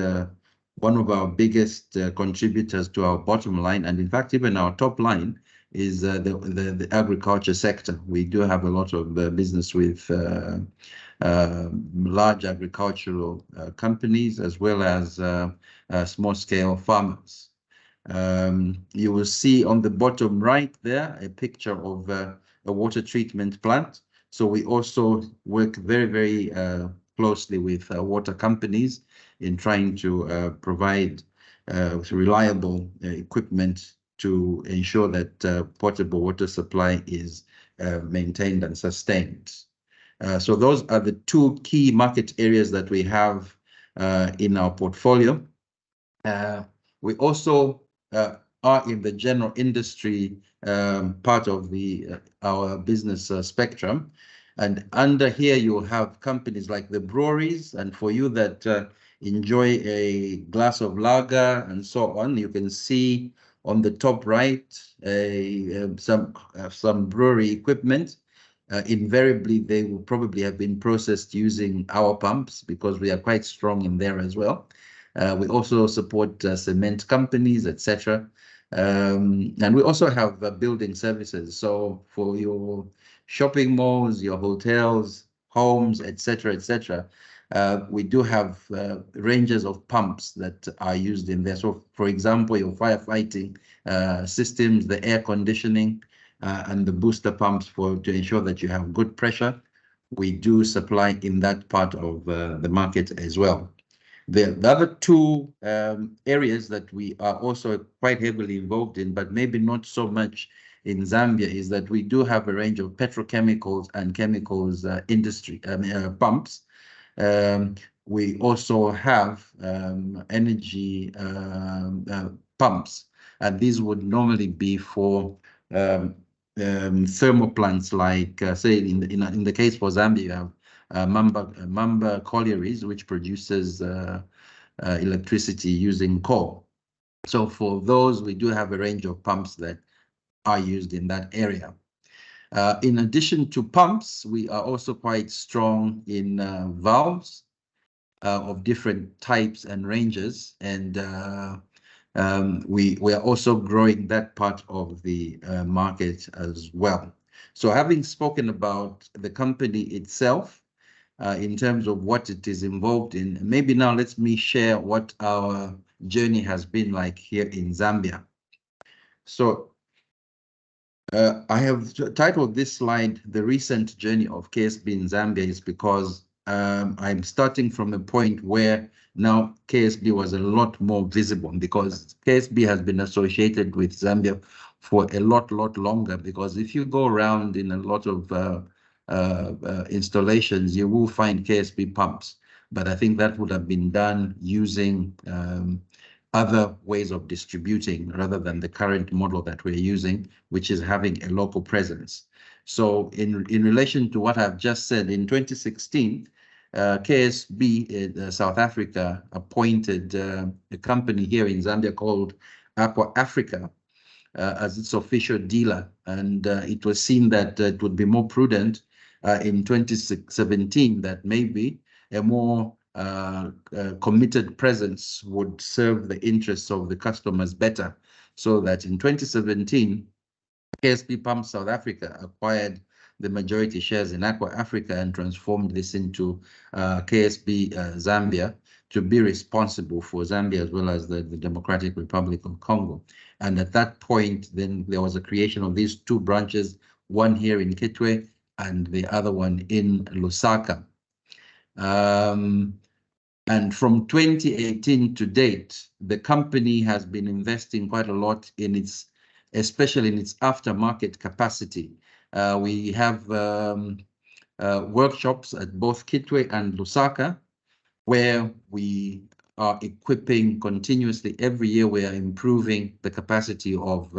one of our biggest contributors to our bottom line, and in fact even our top line, is the agriculture sector. We do have a lot of business with large agricultural companies as well as small-scale farmers. You will see on the bottom right there a picture of a water treatment plant. So we also work very, very closely with water companies in trying to provide reliable equipment to ensure that potable water supply is maintained and sustained. So those are the two key market areas that we have in our portfolio. We also are in the general industry part of our business spectrum. And under here, you have companies like the breweries. And for you that enjoy a glass of lager and so on, you can see on the top right some brewery equipment. Invariably, they will probably have been processed using our pumps because we are quite strong in there as well. We also support cement companies, etc. And we also have building services. So for your shopping malls, your hotels, homes, etc., etc., we do have ranges of pumps that are used in there. So, for example, your firefighting systems, the air conditioning, and the booster pumps to ensure that you have good pressure, we do supply in that part of the market as well. The other two areas that we are also quite heavily involved in, but maybe not so much in Zambia, is that we do have a range of petrochemicals and chemicals industry pumps. We also have energy pumps, and these would normally be for thermal plants, like say in the case for Zambia, you have Mamba Collieries, which produces electricity using coal. So for those, we do have a range of pumps that are used in that area. In addition to pumps, we are also quite strong in valves of different types and ranges, and we are also growing that part of the market as well. So having spoken about the company itself, in terms of what it is involved in, maybe now let me share what our journey has been like here in Zambia. So I have titled this slide, "The Recent Journey of KSB in Zambia," is because I'm starting from a point where now KSB was a lot more visible, because KSB has been associated with Zambia for a lot longer. Because if you go around in a lot of installations, you will find KSB pumps, but I think that would have been done using other ways of distributing rather than the current model that we're using, which is having a local presence. So in relation to what I've just said, in 2016, KSB in South Africa appointed a company here in Zambia called Aqua Africa as its official dealer, and it was seen that it would be more prudent in 2017 that maybe a more committed presence would serve the interests of the customers better. So that in 2017, KSB Pumps South Africa acquired the majority shares in Aqua Africa and transformed this into KSB Zambia to be responsible for Zambia as well as the Democratic Republic of Congo. And at that point, then there was a creation of these two branches, one here in Kitwe and the other one in Lusaka. And from 2018 to date, the company has been investing quite a lot in especially in its aftermarket capacity. We have workshops at both Kitwe and Lusaka, where we are equipping continuously. Every year we are improving the capacity of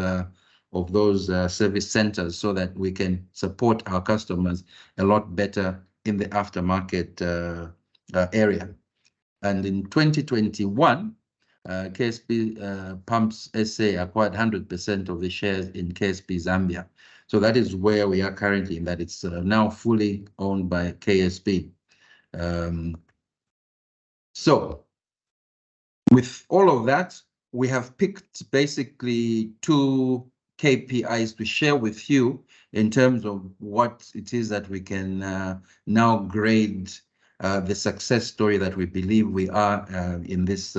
those service centers so that we can support our customers a lot better in the aftermarket area. And in 2021, KSP Pumps SA acquired 100% of the shares in KSP Zambia. So that is where we are currently, in that it's now fully owned by KSP. So with all of that, we have picked basically 2 KPIs to share with you in terms of what it is that we can now grade the success story that we believe we are in this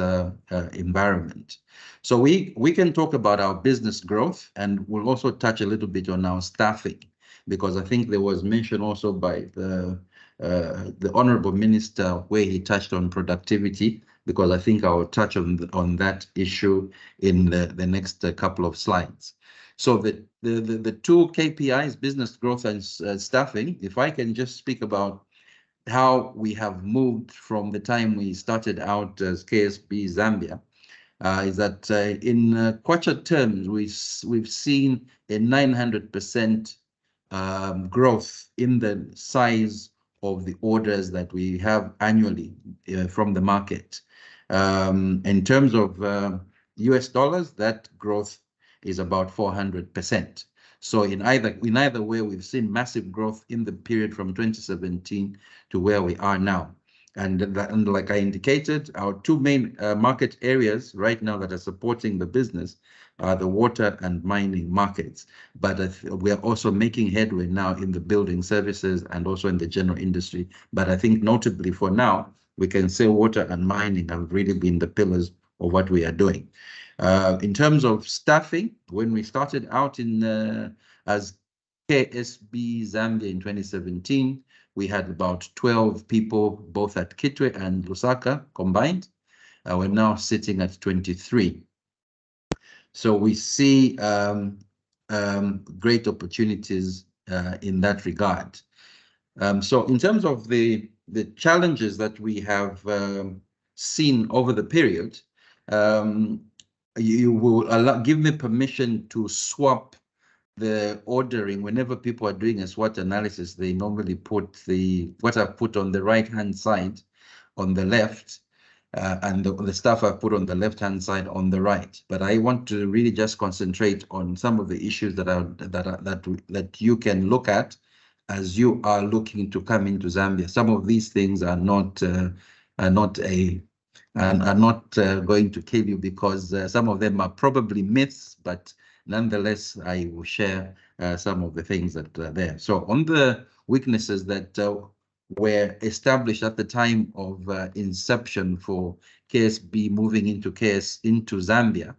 environment. So we can talk about our business growth, and we'll also touch a little bit on our staffing, because I think there was mention also by the Honorable Minister where he touched on productivity, because I think I'll touch on that issue in the next couple of slides. So the 2 KPIs, business growth and staffing, if I can just speak about how we have moved from the time we started out as KSB Zambia, is that in Kwacha terms, we've seen a 900% growth in the size of the orders that we have annually from the market. In terms of US dollars, that growth is about 400%. So in either way, we've seen massive growth in the period from 2017 to where we are now. And like I indicated, our 2 main market areas right now that are supporting the business are the water and mining markets. But we are also making headway now in the building services and also in the general industry. But I think notably for now, we can say water and mining have really been the pillars of what we are doing. In terms of staffing, when we started out as KSB Zambia in 2017, we had about 12 people, both at Kitwe and Lusaka combined. We're now sitting at 23. So we see great opportunities in that regard. So in terms of the challenges that we have seen over the period, you will give me permission to swap the ordering. Whenever people are doing a SWOT analysis, they normally put what I've put on the right-hand side on the left, and the stuff I've put on the left-hand side on the right. But I want to really just concentrate on some of the issues that you can look at as you are looking to come into Zambia. Some of these things are not going to kill you, because some of them are probably myths, but nonetheless, I will share some of the things that are there. So on the weaknesses that were established at the time of inception for KSB moving into Zambia,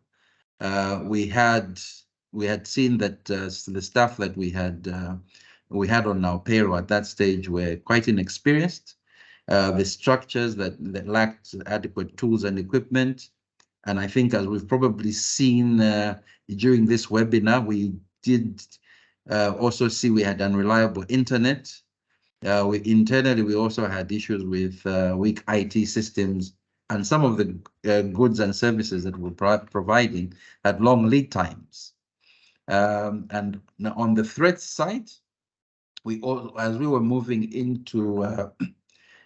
we had seen that the staff that we had on our payroll at that stage were quite inexperienced. The structures that lacked adequate tools and equipment. And I think, as we've probably seen during this webinar, we did also see we had unreliable internet. Internally, we also had issues with weak IT systems, and some of the goods and services that we're providing had long lead times. And on the threat side, as we were moving into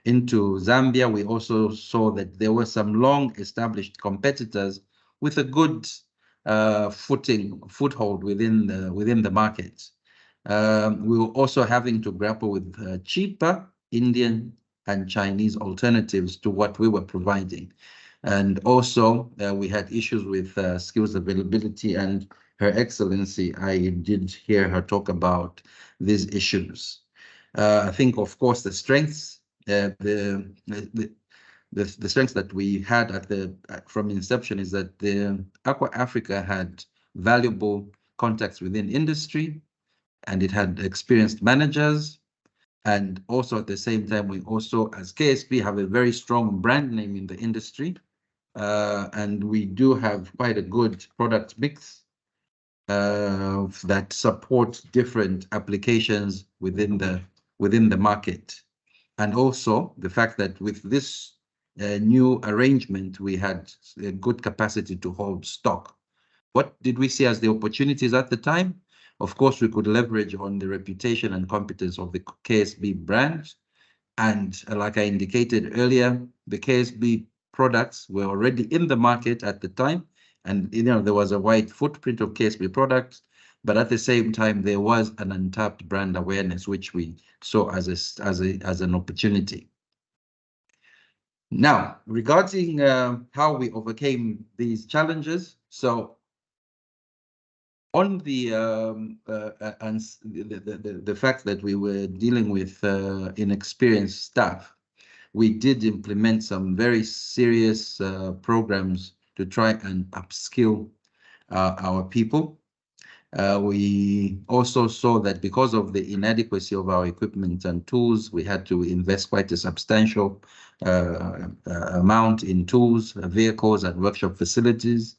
Zambia, we also saw that there were some long-established competitors with a good foothold within the market. We were also having to grapple with cheaper Indian and Chinese alternatives to what we were providing. And also, we had issues with skills availability, and Her Excellency, I did hear her talk about these issues. I think, of course, the strengths the strengths that we had from inception is that the Aqua Africa had valuable contacts within industry, and it had experienced managers. And also at the same time, we also, as KSP, have a very strong brand name in the industry. And we do have quite a good product mix that support different applications within the market. And also the fact that with this new arrangement, we had a good capacity to hold stock. What did we see as the opportunities at the time? Of course, we could leverage on the reputation and competence of the KSB brand. And like I indicated earlier, the KSB products were already in the market at the time. And there was a wide footprint of KSB products, but at the same time, there was an untapped brand awareness, which we saw as an opportunity. Now, regarding how we overcame these challenges, so on the fact that we were dealing with inexperienced staff, we did implement some very serious programs to try and upskill our people. We also saw that because of the inadequacy of our equipment and tools, we had to invest quite a substantial amount in tools, vehicles, and workshop facilities.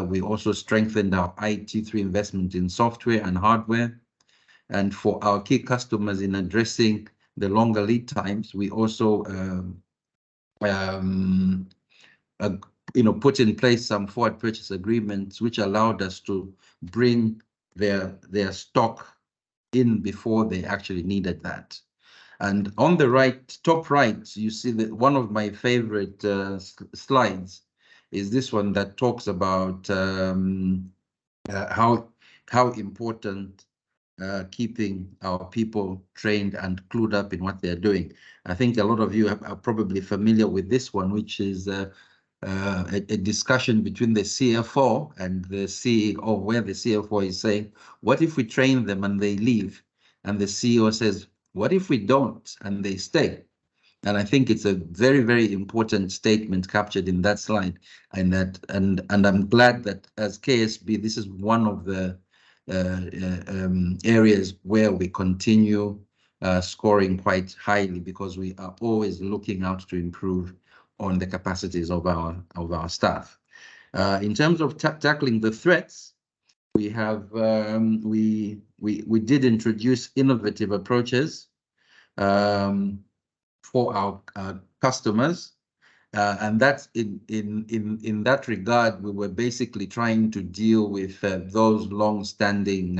We also strengthened our IT through investment in software and hardware. And for our key customers in addressing the longer lead times, we also put in place some forward purchase agreements, which allowed us to bring their stock in before they actually needed that. And on the top right, you see that one of my favorite slides is this one that talks about how important keeping our people trained and clued up in what they're doing. I think a lot of you are probably familiar with this one, which is a discussion between the CFO and the CEO, where the CFO is saying, what if we train them and they leave? And the CEO says, what if we don't and they stay? And I think it's a very, very important statement captured in that slide. And I'm glad that as KSB, this is one of the areas where we continue scoring quite highly, because we are always looking out to improve on the capacities of our staff. In terms of tackling the threats, we have we did introduce innovative approaches for our customers, and that's in that regard, we were basically trying to deal with those long-standing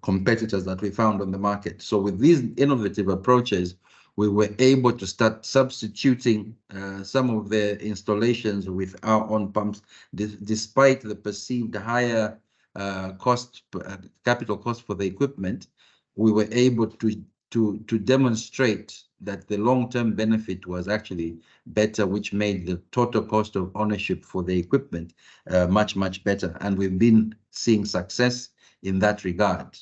competitors that we found on the market. So with these innovative approaches, we were able to start substituting some of the installations with our own pumps, despite the perceived higher capital cost for the equipment. We were able to demonstrate that the long-term benefit was actually better, which made the total cost of ownership for the equipment much, much better. And we've been seeing success in that regard.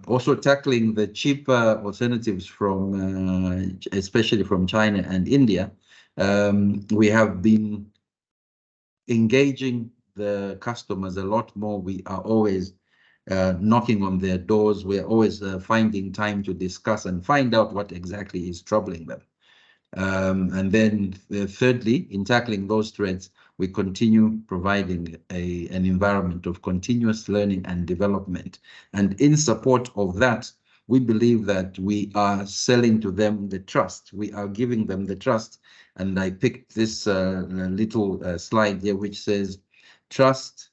Also tackling the cheaper alternatives from, especially from China and India, we have been engaging the customers a lot more. We are always knocking on their doors. We're always finding time to discuss and find out what exactly is troubling them. And then thirdly, in tackling those threats, we continue providing an environment of continuous learning and development. And in support of that, we believe that we are selling to them the trust. We are giving them the trust. And I picked this little slide here, which says, trust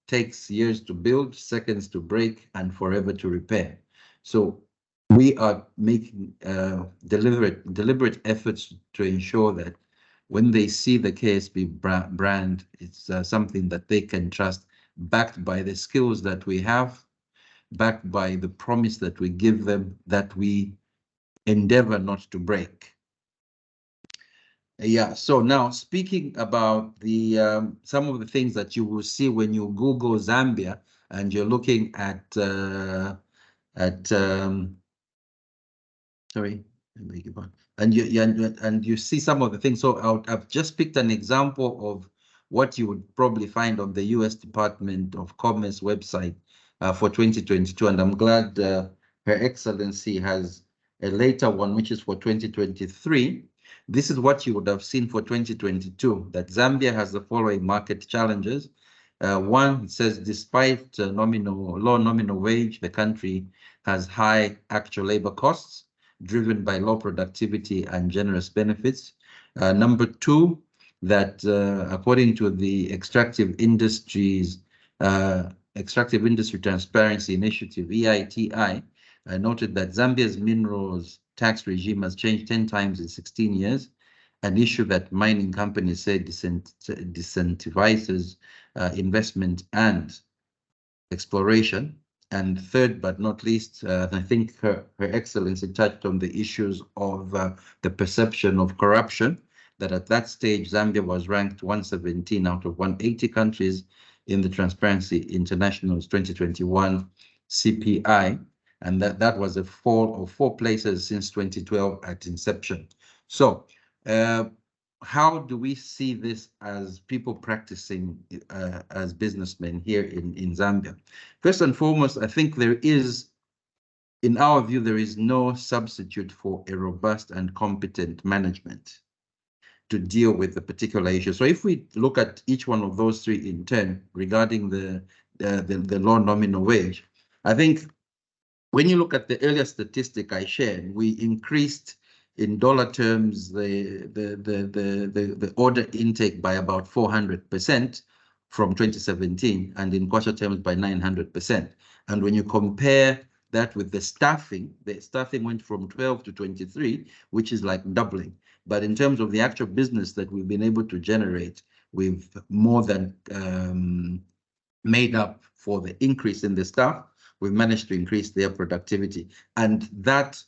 takes years to build, seconds to break, and forever to repair. So we are making deliberate efforts to ensure that when they see the KSB brand, it's something that they can trust, backed by the skills that we have, backed by the promise that we give them, that we endeavor not to break. Yeah, so now speaking about the some of the things that you will see when you Google Zambia and you're looking at sorry, and you see some of the things. So I've just picked an example of what you would probably find on the US Department of Commerce website for 2022, and I'm glad Her Excellency has a later one, which is for 2023. This is what you would have seen for 2022, that Zambia has the following market challenges. One, it says, despite low nominal wage, the country has high actual labor costs. driven by low productivity and generous benefits. Number two, that according to the Extractive Industry Transparency Initiative, EITI, noted that Zambia's minerals tax regime has changed 10 times in 16 years, an issue that mining companies say disincentivizes investment and exploration. And third but not least, I think Her Excellency touched on the issues of the perception of corruption, that at that stage, Zambia was ranked 117 out of 180 countries in the Transparency International's 2021 CPI, and that was a fall of 4 places since 2012 at inception. So how do we see this as people practicing as businessmen here in Zambia? First and foremost, I think there is, in our view, there is no substitute for a robust and competent management to deal with the particular issue. So if we look at each one of those three in turn regarding the low nominal wage, I think when you look at the earlier statistic I shared, we increased in dollar terms the order intake by about 400% from 2017, and in kwacha terms by 900%. And when you compare that with the staffing went from 12 to 23, which is like doubling. But in terms of the actual business that we've been able to generate, we've more than made up for the increase in the staff. We've managed to increase their productivity. And that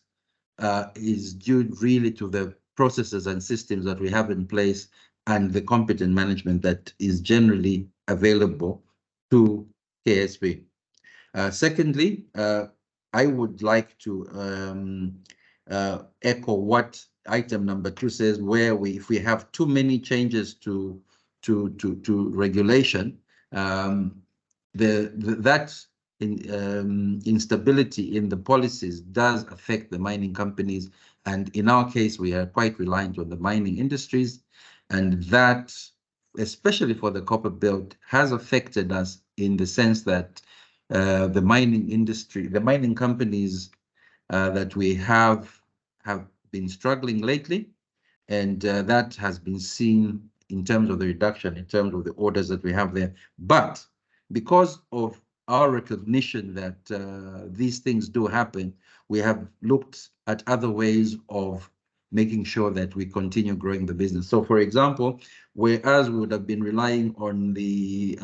is due really to the processes and systems that we have in place and the competent management that is generally available to KSB. Secondly, I would like to echo what item number 2 says, where if we have too many changes to regulation, instability in the policies does affect the mining companies. And in our case, we are quite reliant on the mining industries, and that, especially for the copper belt, has affected us in the sense that the mining industry, the mining companies that we have been struggling lately, and that has been seen in terms of the reduction, in terms of the orders that we have there. But because of our recognition that these things do happen, we have looked at other ways of making sure that we continue growing the business. So, for example, whereas we would have been relying on the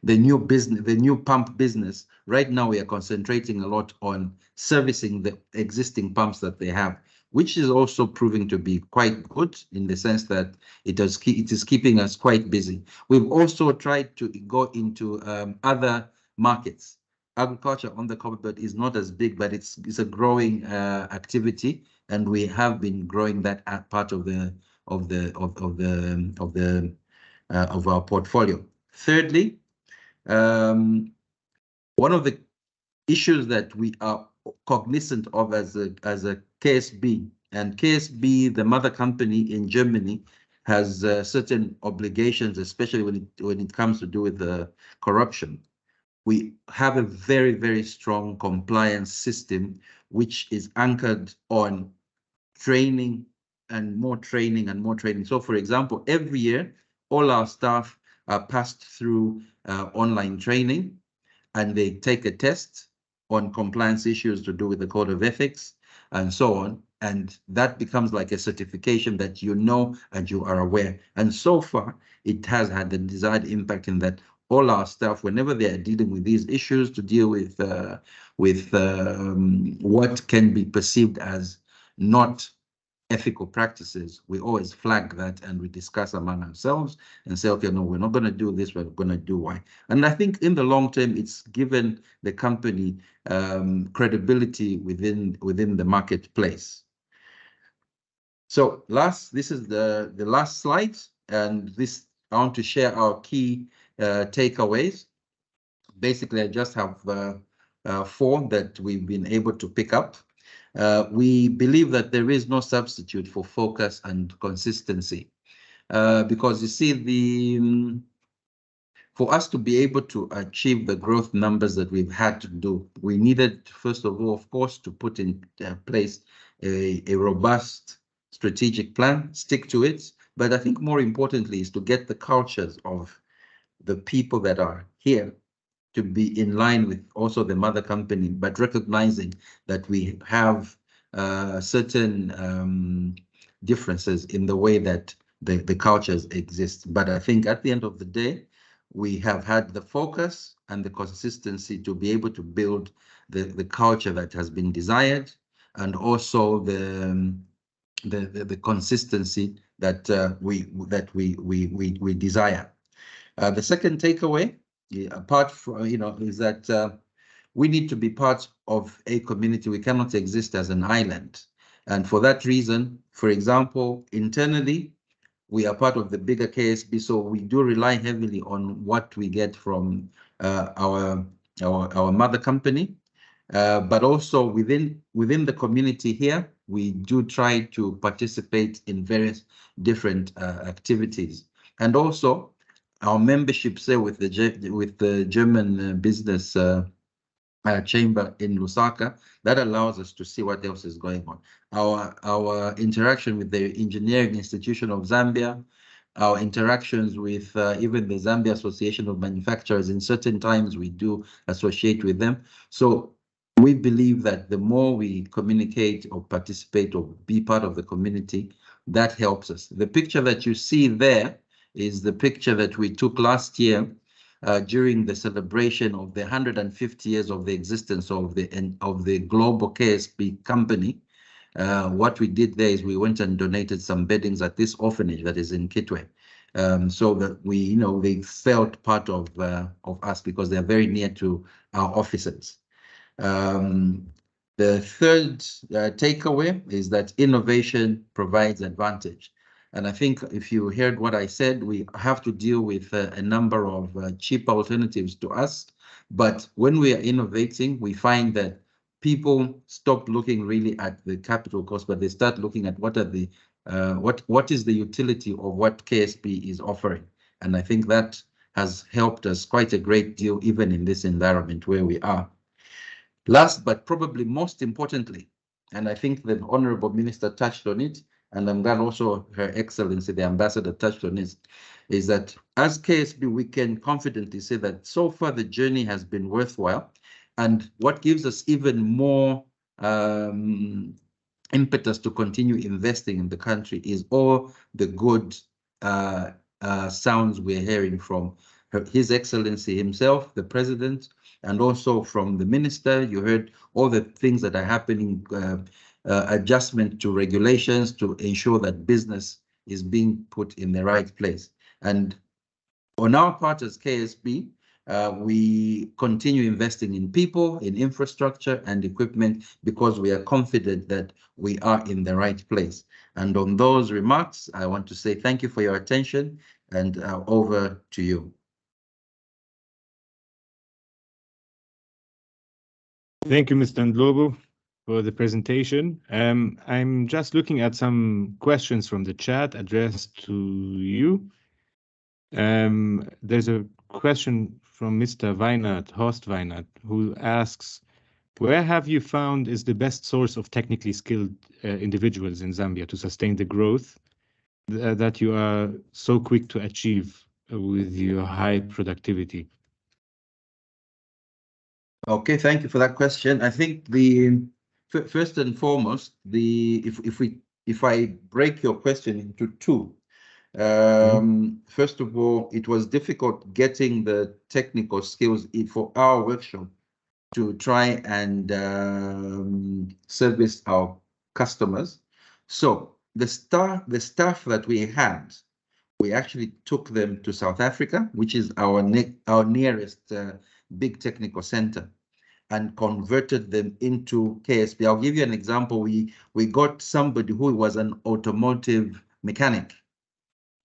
new business, the new pump business, right now we are concentrating a lot on servicing the existing pumps that they have, which is also proving to be quite good in the sense that it is keeping us quite busy. We've also tried to go into other markets. Agriculture on the copper belt is not as big, but it's a growing activity, and we have been growing that part of our portfolio. Thirdly, one of the issues that we are cognizant of as a KSB, and KSB, the mother company in Germany, has certain obligations, especially when it comes to do with corruption. We have a very, very strong compliance system, which is anchored on training and more training and more training. So, for example, every year, all our staff are passed through online training, and they take a test on compliance issues to do with the code of ethics and so on. And that becomes like a certification that you know and you are aware. And so far, it has had the desired impact in that all our staff, whenever they are dealing with these issues to deal with what can be perceived as not ethical practices, we always flag that and we discuss among ourselves and say, okay, no, we're not going to do this, we're going to do Y. And I think in the long term, it's given the company credibility within the marketplace. So this is the last slide, and this I want to share our key takeaways. Basically, I just have 4 that we've been able to pick up. We believe that there is no substitute for focus and consistency, because you see, for us to be able to achieve the growth numbers that we've had to do, we needed, first of all, of course, to put in place a robust strategic plan, stick to it. But I think more importantly is to get the cultures of the people that are here to be in line with also the mother company, but recognizing that we have certain differences in the way that the cultures exist. But I think at the end of the day, we have had the focus and the consistency to be able to build the culture that has been desired, and also the consistency that we desire. The second takeaway, apart from, is that we need to be part of a community. We cannot exist as an island. And for that reason, for example, internally, we are part of the bigger KSB, so we do rely heavily on what we get from our mother company. But also within the community here, we do try to participate in various different activities. And also, our membership, say, with the German business chamber in Lusaka, that allows us to see what else is going on. Our interaction with the Engineering Institution of Zambia, our interactions with even the Zambia Association of Manufacturers, in certain times we do associate with them. So we believe that the more we communicate or participate or be part of the community, that helps us. The picture that you see there is the picture that we took last year during the celebration of the 150 years of the existence of the global KSB company. What we did there is we went and donated some beddings at this orphanage that is in Kitwe, so that they felt part of us because they're very near to our offices. The third takeaway is that innovation provides advantage. And I think if you heard what I said, we have to deal with a number of cheap alternatives to us. But when we are innovating, we find that people stop looking really at the capital cost, but they start looking at what are the what is the utility of what KSB is offering. And I think that has helped us quite a great deal, even in this environment where we are. Last, but probably most importantly, and I think the Honorable Minister touched on it, and I'm glad also Her Excellency, the Ambassador, touched on this, is that as KSB, we can confidently say that so far the journey has been worthwhile. And what gives us even more impetus to continue investing in the country is all the good sounds we're hearing from His Excellency himself, the President, and also from the Minister. You heard all the things that are happening, adjustment to regulations to ensure that business is being put in the right place. And on our part as KSB, we continue investing in people, in infrastructure and equipment, because we are confident that we are in the right place. And on those remarks, I want to say thank you for your attention, and over to you. Thank you, Mr. Ndlovu, for the presentation. I'm just looking at some questions from the chat addressed to you. There's a question from Mr. Weinert, Horst Weinert, who asks, where have you found is the best source of technically skilled individuals in Zambia to sustain the growth that you are so quick to achieve with your high productivity? Okay, thank you for that question. I think the first and foremost, if I break your question into two, first of all, it was difficult getting the technical skills for our workshop to try and service our customers. So the staff that we had, we actually took them to South Africa, which is our nearest big technical center, and converted them into KSB. I'll give you an example. We got somebody who was an automotive mechanic,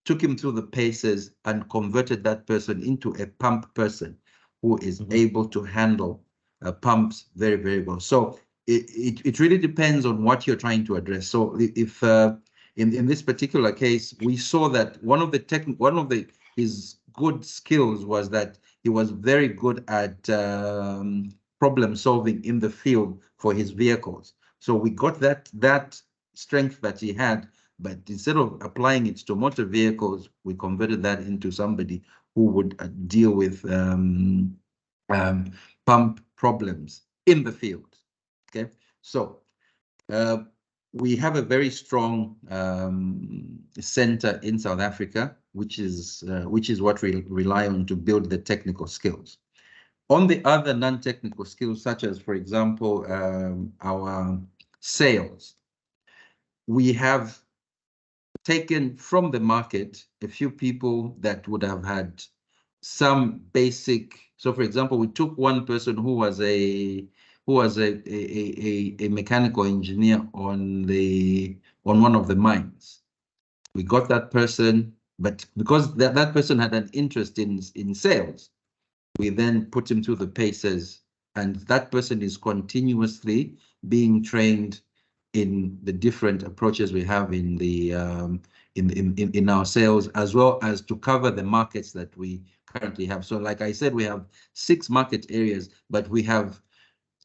took him through the paces and converted that person into a pump person who is able to handle pumps very, very well. So it really depends on what you're trying to address. So if in this particular case, we saw that one of his good skills was that he was very good at problem solving in the field for his vehicles. So we got that strength that he had, but instead of applying it to motor vehicles, we converted that into somebody who would deal with pump problems in the field. Okay, so we have a very strong center in South Africa, which is what we rely on to build the technical skills. On the other non-technical skills, such as, for example, our sales, we have taken from the market a few people that would have had some basic. So, for example, we took one person who was a mechanical engineer on one of the mines. We got that person, but because that person had an interest in sales, we then put him through the paces, and that person is continuously being trained in the different approaches we have in the in our sales, as well as to cover the markets that we currently have. So like I said, we have 6 market areas, but we have,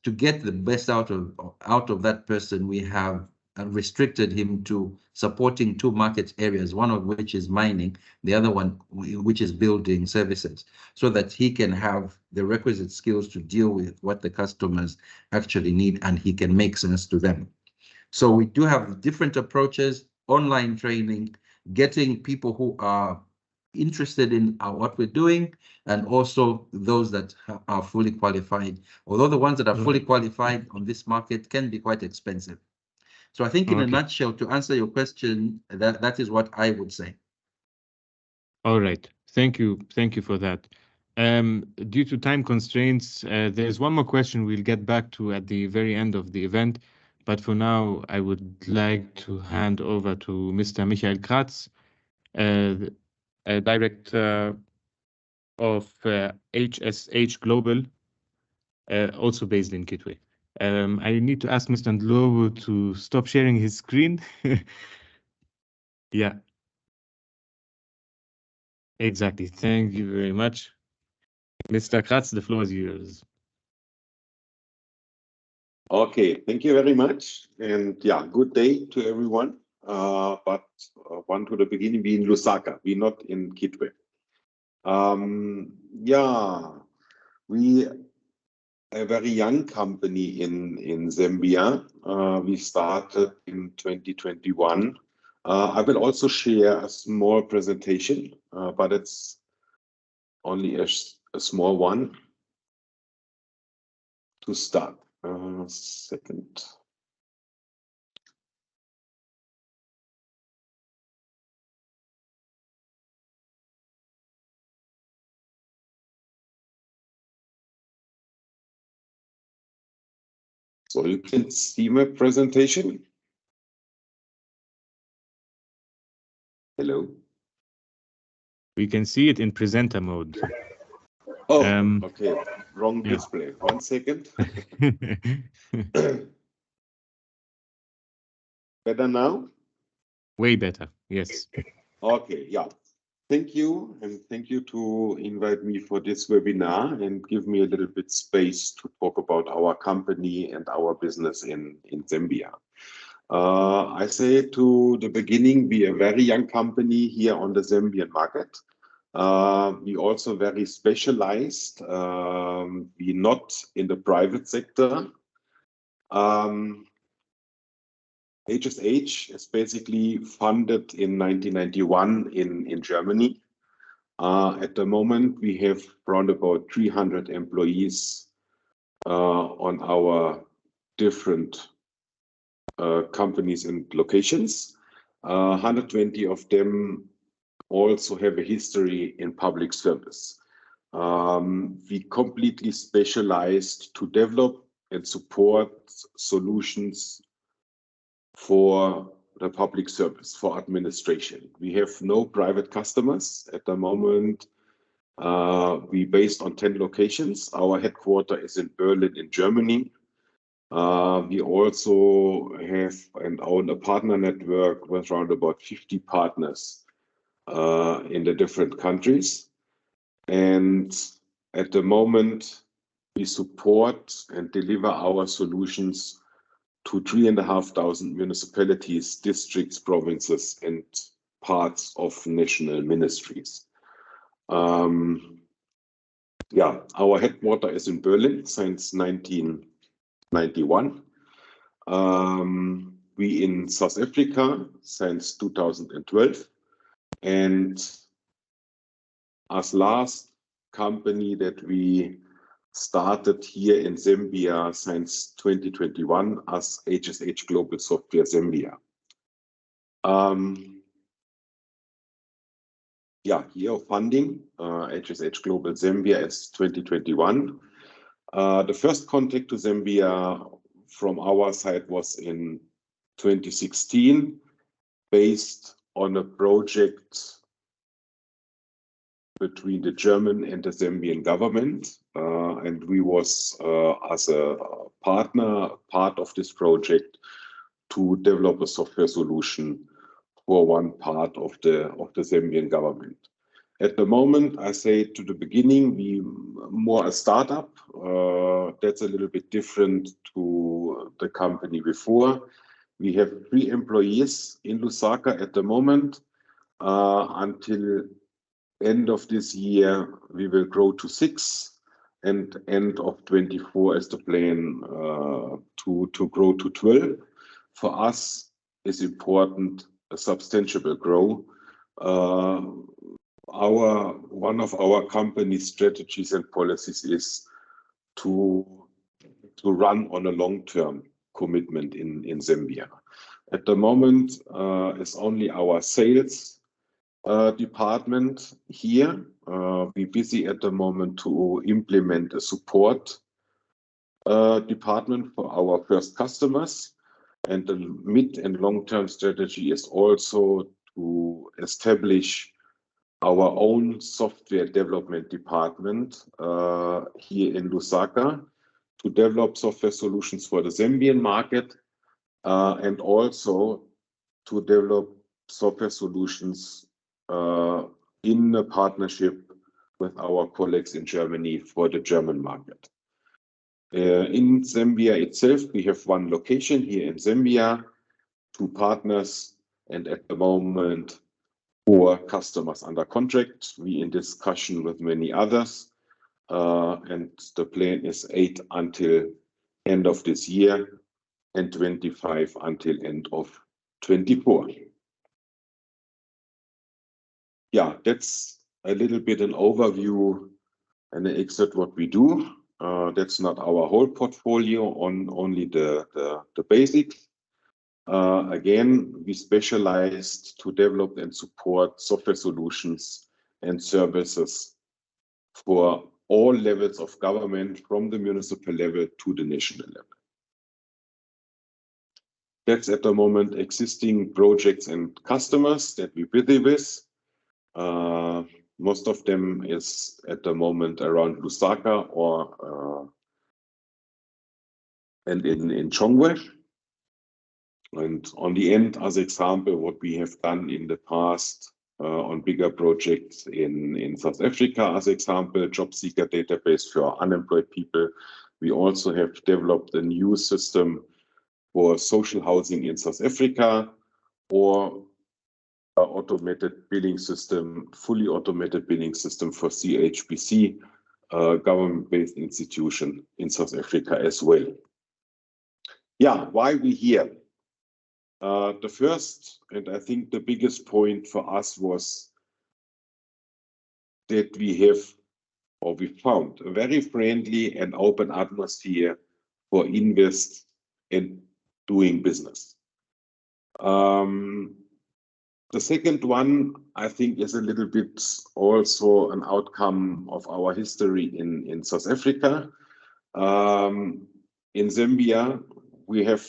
to get the best out of that person, we have restricted him to supporting 2 market areas, one of which is mining, the other one which is building services, so that he can have the requisite skills to deal with what the customers actually need, and he can make sense to them. So we do have different approaches: online training, getting people who are interested in what we're doing, and also those that are fully qualified, although the ones that are fully qualified on this market can be quite expensive. So I think in a nutshell, to answer your question, that is what I would say. All right. Thank you for that. Due to time constraints, there's one more question we'll get back to at the very end of the event. But for now, I would like to hand over to Mr. Michael Kratz, Director of HSH Global, also based in Kitwe. I need to ask Mr. Ndlovu to stop sharing his screen. Yeah. Exactly. Thank you very much. Mr. Kratz, the floor is yours. Okay, thank you very much. And yeah, good day to everyone. But one to the beginning, we in Lusaka, we not in Kitwe. Yeah, we a very young company in Zambia. We started in 2021. I will also share a small presentation, but it's only a small one to start. Second. So you can see my presentation. Hello. We can see it in presenter mode. Oh, okay. Wrong display. 1 second. Better now? Way better, yes. Okay, yeah. Thank you, and thank you to invite me for this webinar and give me a little bit space to talk about our company and our business in Zambia. I say to the beginning, we are a very young company here on the Zambian market. We also very specialized. We not in the private sector. HSH is basically funded in 1991 in Germany. At the moment, we have around about 300 employees on our different companies and locations. 120 of them also have a history in public service. We completely specialized to develop and support solutions for the public service, for administration. We have no private customers at the moment. We based on 10 locations. Our headquarters is in Berlin, in Germany. We also have and own a partner network with around about 50 partners in the different countries. And at the moment, we support and deliver our solutions to 3,500 municipalities, districts, provinces, and parts of national ministries. Yeah, our headquarters is in Berlin since 1991. We in South Africa since 2012, and as last company that we started here in Zambia since 2021 as HSH Global Software Zambia. Yeah, year of funding, HSH Global Zambia is 2021. The first contact to Zambia from our side was in 2016, based on a project between the German and the Zambian government. And we was, as a partner, part of this project to develop a software solution for one part of the Zambian government. At the moment, I say to the beginning, we more a startup. That's a little bit different to the company before. We have 3 employees in Lusaka at the moment. Until end of this year, we will grow to 6, and end of 24 is the plan to grow to 12. For us, it's important a substantial growth. One of our company's strategies and policies is to run on a long-term commitment in Zambia. At the moment, it's only our sales department here. We're busy at the moment to implement a support department for our first customers. And the mid and long-term strategy is also to establish our own software development department here in Lusaka to develop software solutions for the Zambian market, and also to develop software solutions in a partnership with our colleagues in Germany for the German market. In Zambia itself, we have 1 location here in Zambia, 2 partners, and at the moment, 4 customers under contract. We in discussion with many others, and the plan is 8 until end of this year and 25 until end of 24. Yeah, that's a little bit an overview and an excerpt what we do. That's not our whole portfolio, only the basics. Again, we specialized to develop and support software solutions and services for all levels of government, from the municipal level to the national level. That's at the moment existing projects and customers that we're busy with. Most of them is at the moment around Lusaka or and in Chongwe. And on the end, as example, what we have done in the past on bigger projects in South Africa, as example, job seeker database for unemployed people. We also have developed a new system for social housing in South Africa, or automated billing system, fully automated billing system for CHBC, government-based institution in South Africa as well. Yeah, why we here? The first, and I think the biggest point for us was that we have, or we found, a very friendly and open atmosphere for invest and doing business. The second one, I think, is a little bit also an outcome of our history in South Africa. In Zambia, we have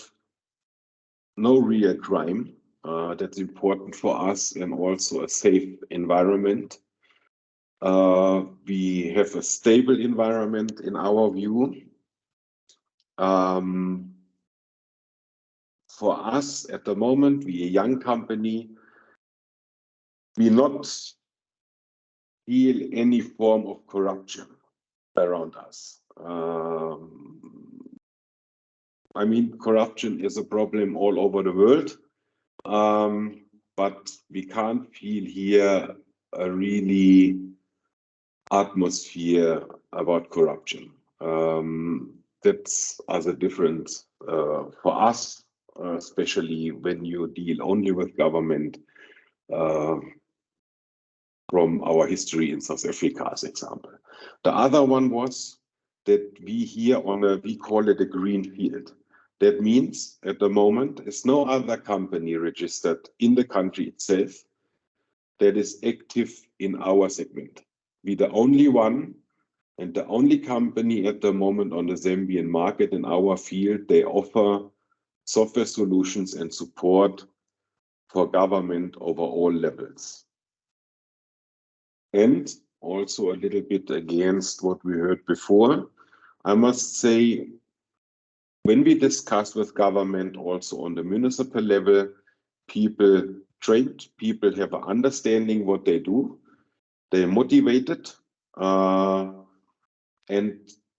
no real crime. That's important for us, and also a safe environment. We have a stable environment in our view. For us at the moment, we're a young company. We're not feel any form of corruption around us. I mean, corruption is a problem all over the world, but we can't feel here a really atmosphere about corruption. That's as a difference for us, especially when you deal only with government, from our history in South Africa, as example. The other one was that we here we call it a green field. That means at the moment, there's no other company registered in the country itself that is active in our segment. We're the only one and the only company at the moment on the Zambian market in our field. They offer software solutions and support for government over all levels. And also a little bit against what we heard before, I must say, when we discuss with government also on the municipal level, people trained, people have an understanding what they do, they're motivated, and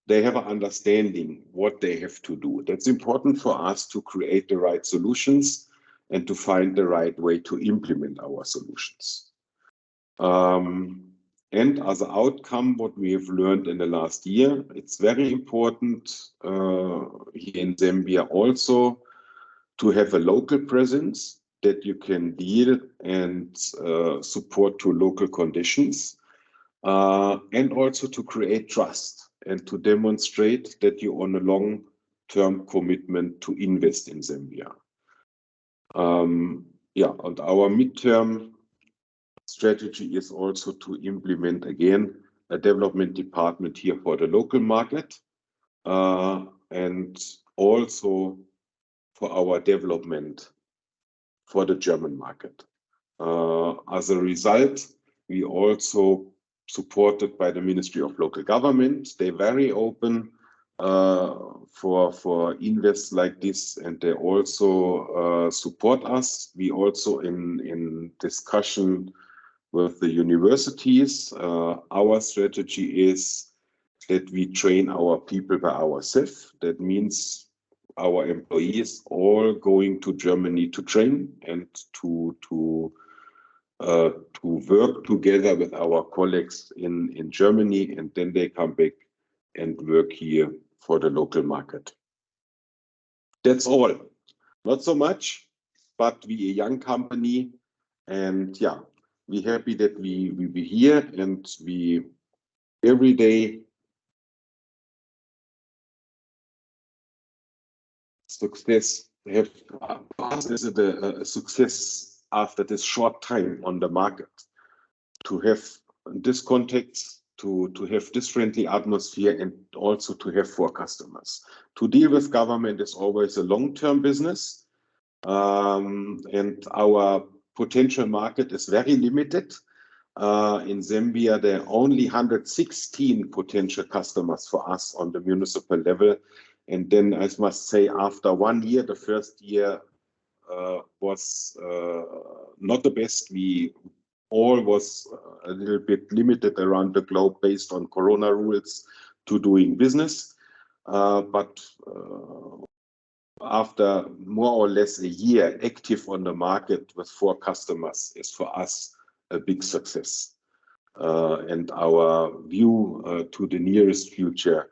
they have an understanding what they have to do. That's important for us to create the right solutions and to find the right way to implement our solutions. And as an outcome, what we have learned in the last year, it's very important here in Zambia also to have a local presence that you can deal and support to local conditions, and also to create trust and to demonstrate that you're on a long-term commitment to invest in Zambia. Yeah, and our midterm strategy is also to implement again a development department here for the local market, and also for our development for the German market. As a result, we also supported by the Ministry of Local Government. They're very open for invests like this, and they also support us. We also in discussion with the universities. Our strategy is that we train our people by ourselves. That means our employees all going to Germany to train and to work together with our colleagues in Germany, and then they come back and work here for the local market. That's all. Not so much, but we a young company, and yeah, we're happy that we be here, and we every day success have for us is it a success after this short time on the market to have this context, to have this friendly atmosphere, and also to have for customers. To deal with government is always a long-term business, and our potential market is very limited. In Zambia, there are only 116 potential customers for us on the municipal level. And then I must say, after 1 year, the first year was not the best. We all was a little bit limited around the globe based on Corona rules to doing business. But after more or less a year active on the market with 4 customers is for us a big success. And our view to the nearest future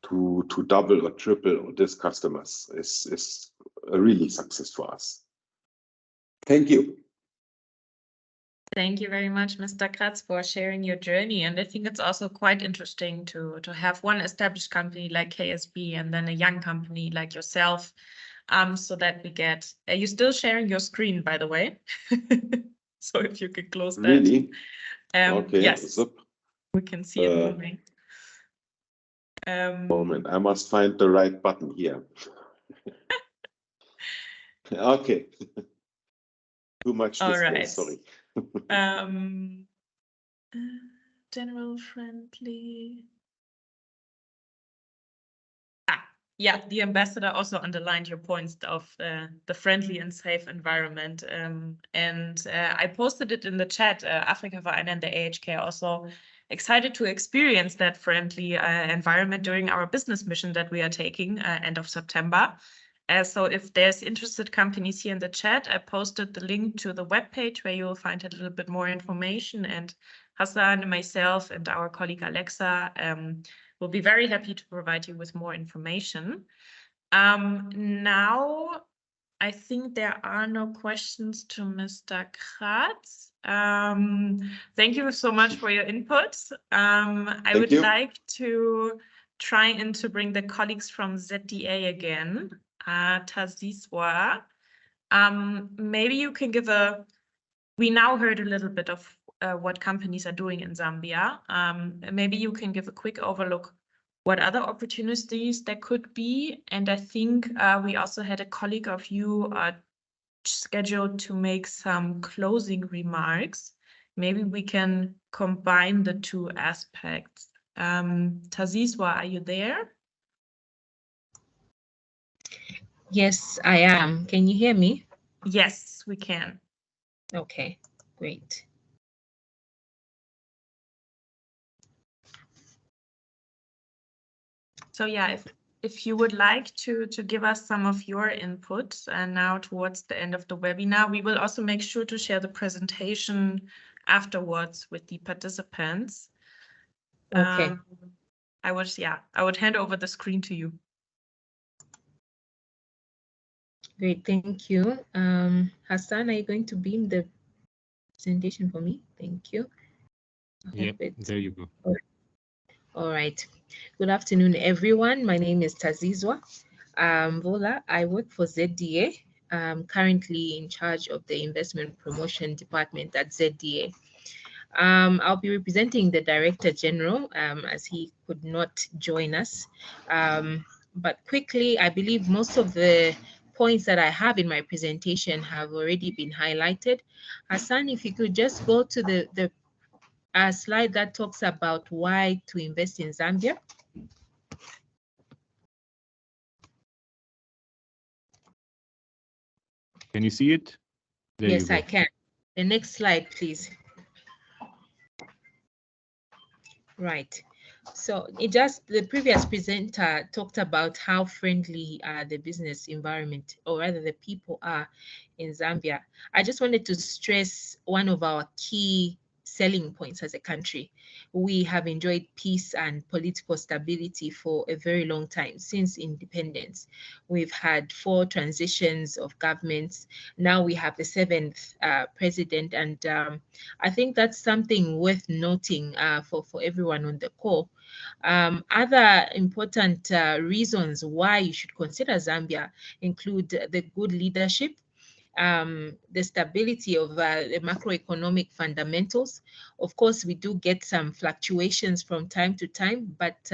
to double or triple this customers is a really success for us. Thank you. Thank you very much, Mr. Kratz, for sharing your journey. And I think it's also quite interesting to have one established company like KSB and then a young company like yourself, so that we get... Are you still sharing your screen, by the way? So if you could close that. Really? Okay. Yes, we can see it moving. Moment, I must find the right button here. Okay. Too much display, right. Sorry. General friendly. Yeah, the ambassador also underlined your points of the friendly and safe environment. I posted it in the chat. Africa Verein and the AHK are also excited to experience that friendly environment during our business mission that we are taking end of September. So if there's interested companies here in the chat, I posted the link to the webpage where you will find a little bit more information. And Hassan and myself and our colleague Alexa we'll be very happy to provide you with more information. Now, I think there are no questions to Mr. Kratz. Thank you so much for your input. I would like to try and to bring the colleagues from ZDA again, Taziswa. Maybe you can give we now heard a little bit of what companies are doing in Zambia. Maybe you can give a quick overlook what other opportunities there could be. And I think we also had a colleague of you scheduled to make some closing remarks. Maybe we can combine the two aspects. Taziswa, are you there? Yes, I am. Can you hear me? Yes, we can. Okay, great. So yeah, if you would like to give us some of your input and now towards the end of the webinar, we will also make sure to share the presentation afterwards with the participants. Okay. I would hand over the screen to you. Great, thank you. Hassan, are you going to beam the presentation for me? Thank you. Yeah, there you go. All right. Good afternoon, everyone. My name is Tazizwa Vola. I work for ZDA. I'm currently in charge of the investment promotion department at ZDA. I'll be representing the Director General as he could not join us. But quickly, I believe most of the points that I have in my presentation have already been highlighted. Hassan, if you could just go to the slide that talks about why to invest in Zambia. Can you see it? There yes, I can. The next slide, please. Right. So the previous presenter talked about how friendly the business environment, or rather the people are in Zambia. I just wanted to stress one of our key selling points as a country. We have enjoyed peace and political stability for a very long time, since independence. We've had 4 transitions of governments. Now we have the 7th president, and I think that's something worth noting for everyone on the call. Other important reasons why you should consider Zambia include the good leadership, the stability of the macroeconomic fundamentals. Of course, we do get some fluctuations from time to time, but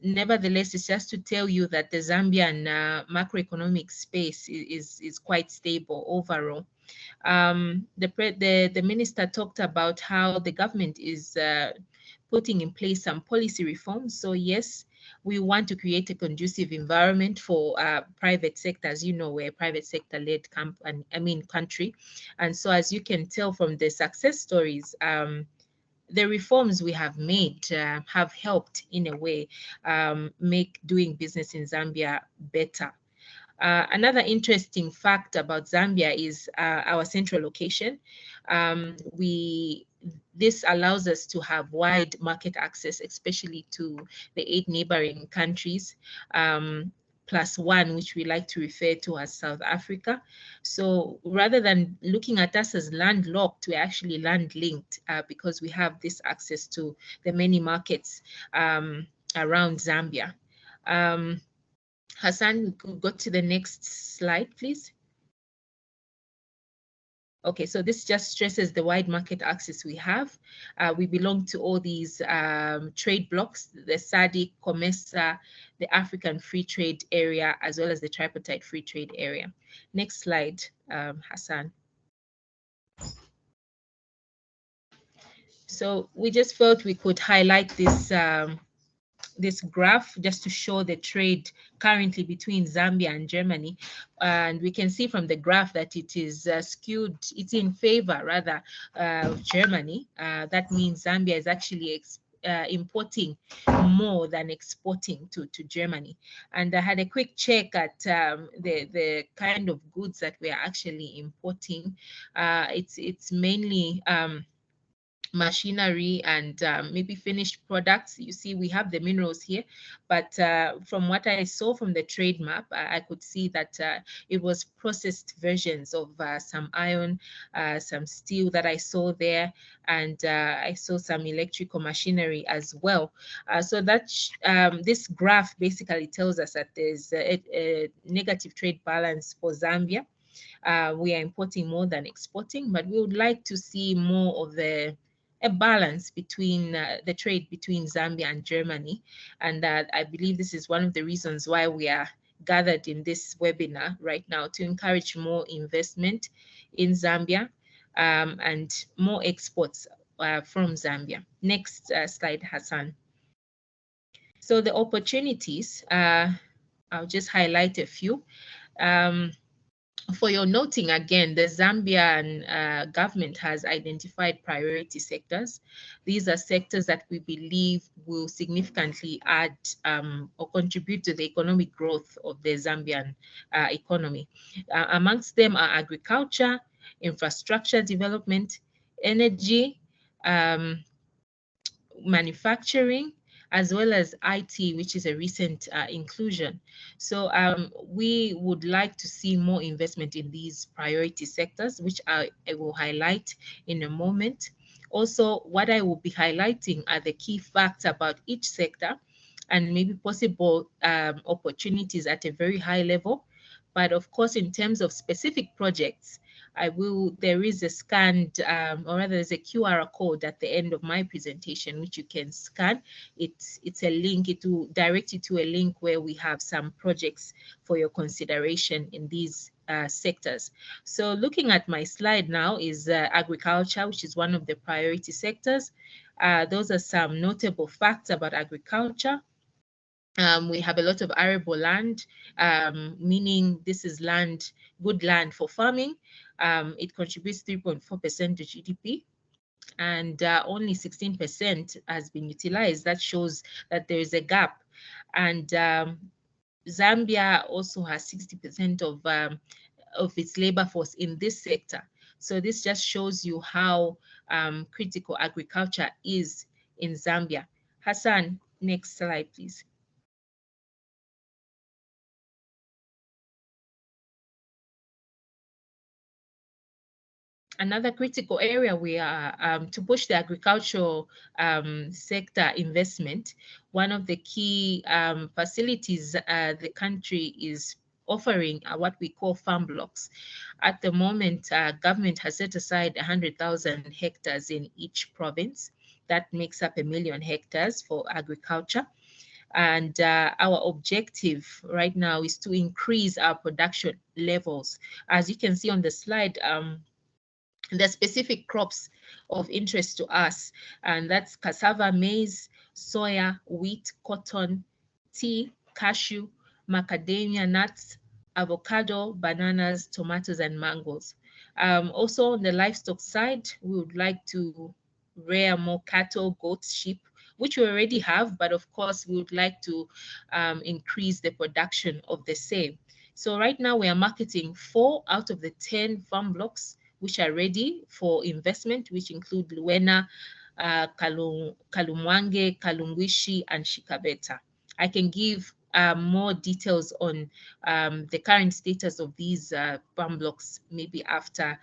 nevertheless, it's just to tell you that the Zambian macroeconomic space is quite stable overall. The minister talked about how the government is putting in place some policy reforms. So yes, we want to create a conducive environment for private sector. As you know, we're a private sector-led country. And so as you can tell from the success stories, the reforms we have made have helped in a way make doing business in Zambia better. Another interesting fact about Zambia is our central location. This allows us to have wide market access, especially to the 8 neighboring countries, plus 1, which we like to refer to as South Africa. So rather than looking at us as landlocked, we're actually land-linked because we have this access to the many markets around Zambia. Hassan, we could go to the next slide, please. Okay, so this just stresses the wide market access we have. We belong to all these trade blocks, the SADC, COMESA, the African Free Trade Area, as well as the Tripartite Free Trade Area. Next slide, Hassan. So we just felt we could highlight this this graph just to show the trade currently between Zambia and Germany. And we can see from the graph that it is skewed, it's in favor rather of Germany. That means Zambia is actually importing more than exporting to Germany. And I had a quick check at the kind of goods that we are actually importing. It's mainly machinery and maybe finished products. You see, we have the minerals here, but from what I saw from the trade map, I could see that it was processed versions of some iron, some steel that I saw there, and I saw some electrical machinery as well. So that this graph basically tells us that there's a negative trade balance for Zambia. We are importing more than exporting, but we would like to see more of a balance between the trade between Zambia and Germany. And I believe this is one of the reasons why we are gathered in this webinar right now, to encourage more investment in Zambia and more exports from Zambia. Next slide, Hassan. So the opportunities, I'll just highlight a few. For your noting, again, the Zambian government has identified priority sectors. These are sectors that we believe will significantly add or contribute to the economic growth of the Zambian economy. Amongst them are agriculture, infrastructure development, energy, manufacturing, as well as IT, which is a recent inclusion. So we would like to see more investment in these priority sectors, which I will highlight in a moment. Also, what I will be highlighting are the key facts about each sector and maybe possible opportunities at a very high level. But of course, in terms of specific projects, there is a scanned, or rather there's a QR code at the end of my presentation, which you can scan. It's a link, it will direct you to a link where we have some projects for your consideration in these sectors. So looking at my slide now is agriculture, which is one of the priority sectors. Those are some notable facts about agriculture. We have a lot of arable land, meaning this is land, good land for farming. It contributes 3.4% to GDP, and only 16% has been utilized. That shows that there is a gap. And Zambia also has 60% of its labor force in this sector. So this just shows you how critical agriculture is in Zambia. Hassan, next slide, please. Another critical area we are to push the agricultural sector investment. One of the key facilities the country is offering are what we call farm blocks. At the moment, government has set aside 100,000 hectares in each province. That makes up 1 million hectares for agriculture. And our objective right now is to increase our production levels. As you can see on the slide, the specific crops of interest to us, and that's cassava, maize, soya, wheat, cotton, tea, cashew, macadamia nuts, avocado, bananas, tomatoes, and mangoes. Also on the livestock side, we would like to rear more cattle, goats, sheep, which we already have, but of course we would like to increase the production of the same. So right now we are marketing 4 out of the 10 farm blocks which are ready for investment, which include Luena, Kalumwange, Kalungwishi, and Shikabeta. I can give more details on the current status of these farm blocks maybe after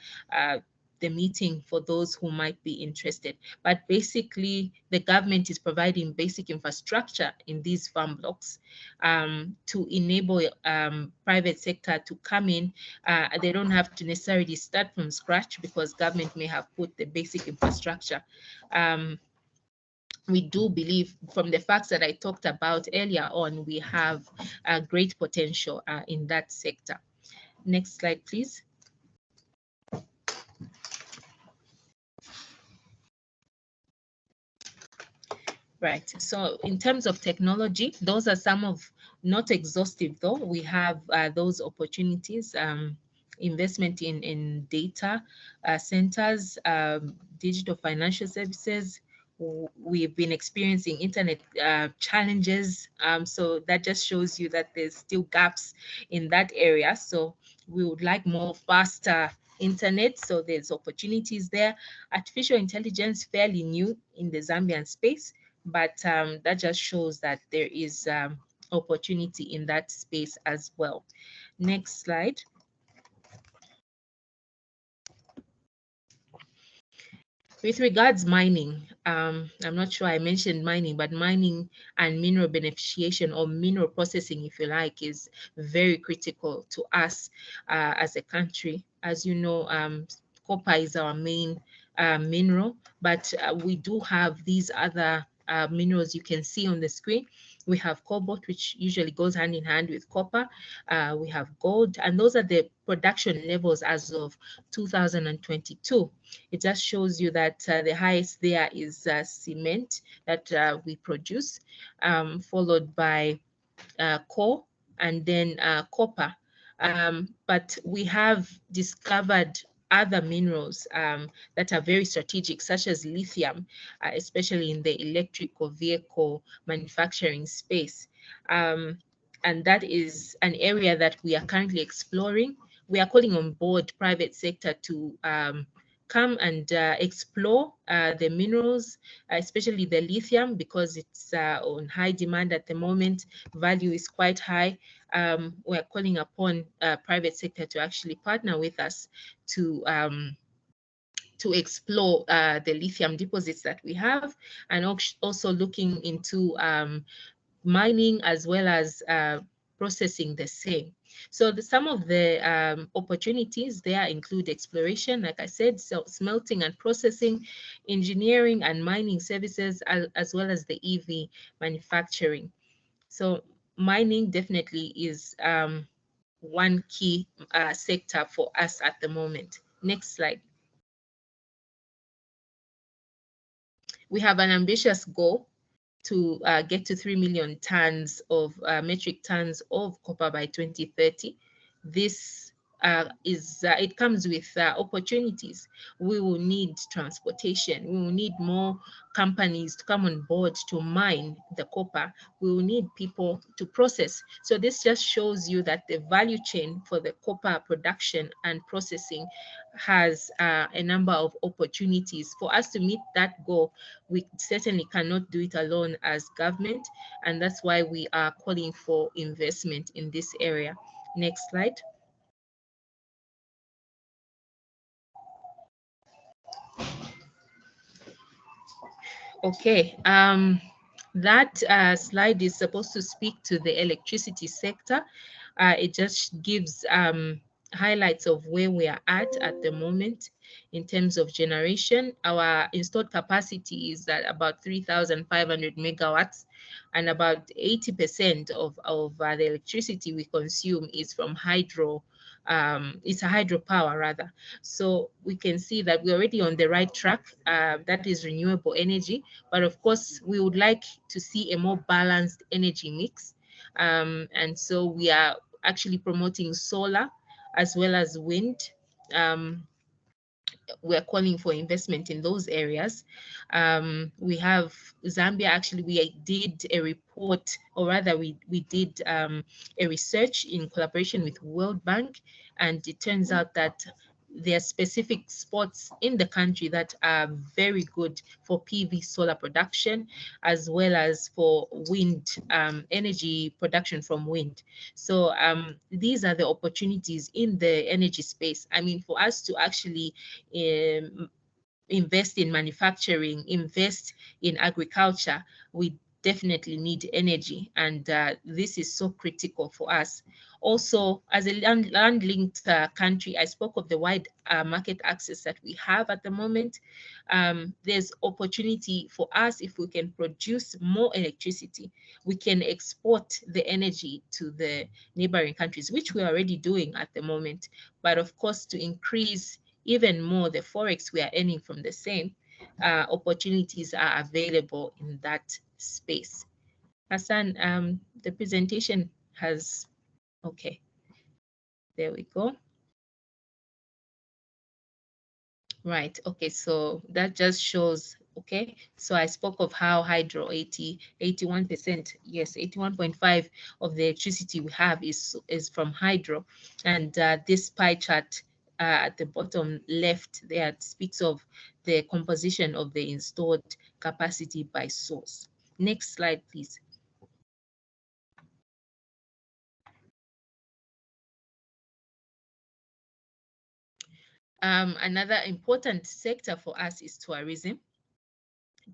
the meeting for those who might be interested. But basically, the government is providing basic infrastructure in these farm blocks to enable private sector to come in. They don't have to necessarily start from scratch because government may have put the basic infrastructure. We do believe from the facts that I talked about earlier on, we have a great potential in that sector. Next slide, please. Right. So in terms of technology, those are some of, not exhaustive though, we have those opportunities, investment in data centers, digital financial services. We've been experiencing internet challenges. So that just shows you that there's still gaps in that area. So we would like more faster internet. So there's opportunities there. Artificial intelligence, fairly new in the Zambian space, but that just shows that there is opportunity in that space as well. Next slide. With regards mining, I'm not sure I mentioned mining, but mining and mineral beneficiation, or mineral processing, if you like, is very critical to us as a country. As you know, copper is our main mineral, but we do have these other minerals you can see on the screen. We have cobalt, which usually goes hand in hand with copper. We have gold, and those are the production levels as of 2022. It just shows you that the highest there is cement that we produce, followed by coal, and then copper. But we have discovered other minerals that are very strategic, such as lithium, especially in the electrical vehicle manufacturing space. And that is an area that we are currently exploring. We are calling on board private sector to come and explore the minerals, especially the lithium, because it's on high demand at the moment. Value is quite high. We're calling upon private sector to actually partner with us to explore the lithium deposits that we have, and also looking into mining as well as processing the same. So some of the opportunities there include exploration, like I said, so smelting and processing, engineering and mining services, as well as the EV manufacturing. So mining definitely is one key sector for us at the moment. Next slide. We have an ambitious goal to get to 3 million tons of metric tons of copper by 2030. This it comes with opportunities. We will need transportation. We will need more companies to come on board to mine the copper. We will need people to process. So this just shows you that the value chain for the copper production and processing has a number of opportunities. For us to meet that goal, we certainly cannot do it alone as government, and that's why we are calling for investment in this area. Next slide. Okay, that slide is supposed to speak to the electricity sector. It just gives highlights of where we are at the moment in terms of generation. Our installed capacity is at about 3,500 megawatts, and about 80% of the electricity we consume is from hydro. It's a hydropower rather. So we can see that we're already on the right track. That is renewable energy, but of course we would like to see a more balanced energy mix. And so we are actually promoting solar as well as wind. We're calling for investment in those areas. We have Zambia, actually, we did a report, or rather we did a research in collaboration with World Bank, and it turns out that there are specific spots in the country that are very good for PV solar production, as well as for wind energy production from wind. So these are the opportunities in the energy space. I mean, for us to actually invest in manufacturing, invest in agriculture, we definitely need energy, and this is so critical for us. Also, as a land-linked country, I spoke of the wide market access that we have at the moment. There's opportunity for us. If we can produce more electricity, we can export the energy to the neighboring countries, which we're already doing at the moment. But of course, to increase even more the forex we are earning from the same, opportunities are available in that space. Hassan, the presentation has, okay, there we go. Right, okay, so that just shows, okay, so I spoke of how hydro 81%, yes, 81.5 of the electricity we have is from hydro. And this pie chart at the bottom left there speaks of the composition of the installed capacity by source. Next slide, please. Another important sector for us is tourism.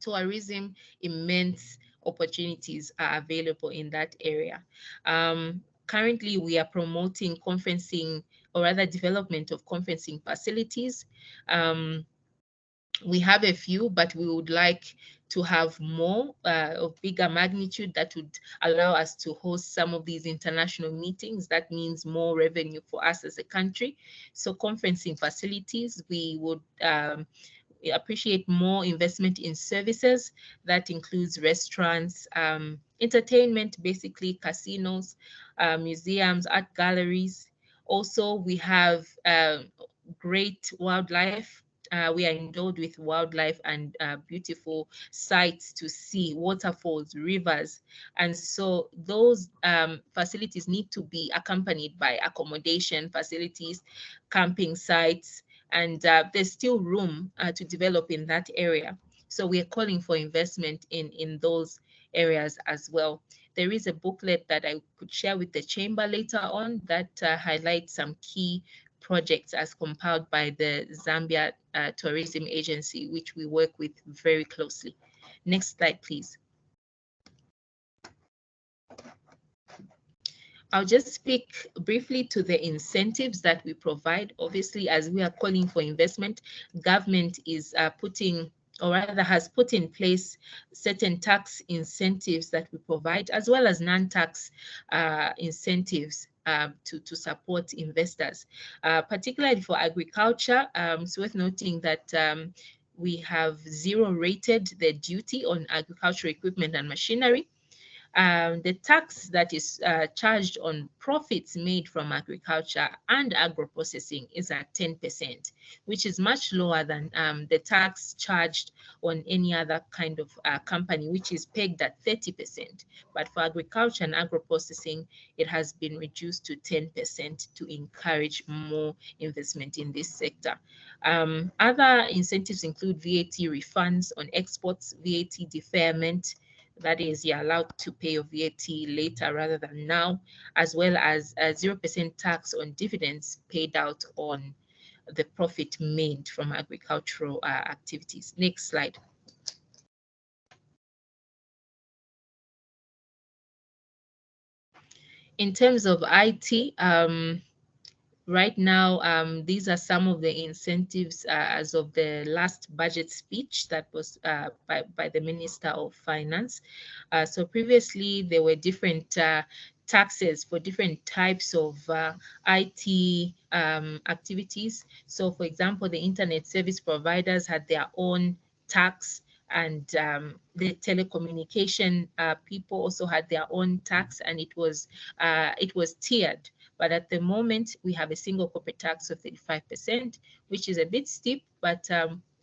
Tourism, immense opportunities are available in that area. Currently, we are promoting conferencing, or rather development of conferencing facilities. We have a few, but we would like to have more of bigger magnitude that would allow us to host some of these international meetings. That means more revenue for us as a country. So conferencing facilities, we would we appreciate more investment in services. That includes restaurants, entertainment, basically casinos, museums, art galleries. Also, we have great wildlife. We are endowed with wildlife and beautiful sites to see, waterfalls, rivers. And so those facilities need to be accompanied by accommodation facilities, camping sites, and there's still room to develop in that area. So we are calling for investment in those areas as well. There is a booklet that I could share with the chamber later on that highlights some key projects as compiled by the Zambia Tourism Agency, which we work with very closely. Next slide, please. I'll just speak briefly to the incentives that we provide. Obviously, as we are calling for investment, government is putting, or rather has put in place, certain tax incentives that we provide, as well as non-tax incentives to support investors, particularly for agriculture. It's worth noting that we have zero rated the duty on agricultural equipment and machinery. The tax that is charged on profits made from agriculture and agro-processing is at 10%, which is much lower than the tax charged on any other kind of company, which is pegged at 30%. But for agriculture and agro-processing, it has been reduced to 10% to encourage more investment in this sector. Other incentives include VAT refunds on exports, VAT deferment. That is, you're allowed to pay your VAT later rather than now, as well as a 0% tax on dividends paid out on the profit made from agricultural activities. Next slide. In terms of IT, right now, these are some of the incentives as of the last budget speech that was by the Minister of Finance. So previously, there were different taxes for different types of IT activities. So for example, the internet service providers had their own tax, and the telecommunication people also had their own tax, and it was tiered. But at the moment, we have a single corporate tax of 35%, which is a bit steep, but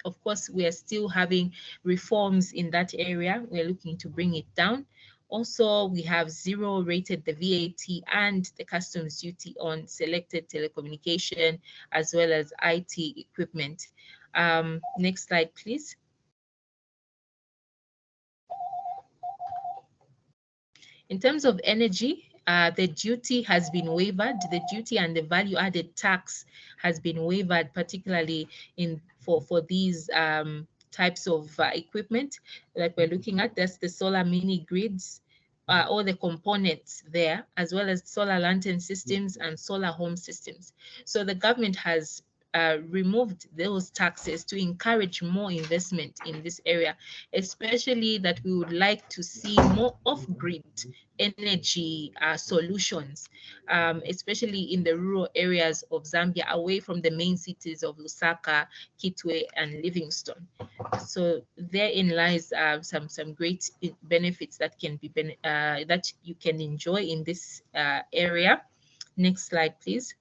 of course, we are still having reforms in that area. We're looking to bring it down. Also, we have zero rated the VAT and the customs duty on selected telecommunication as well as IT equipment. Next slide, please. In terms of energy, the duty has been waived. The duty and the value added tax has been waived, particularly for these types of equipment that we're looking at. That's the solar mini grids, all the components there, as well as solar lantern systems and solar home systems. So the government has removed those taxes to encourage more investment in this area, especially that we would like to see more off-grid energy solutions, especially in the rural areas of Zambia, away from the main cities of Lusaka, Kitwe, and Livingstone. So therein lies some great benefits that can be that you can enjoy in this area. Next slide, please.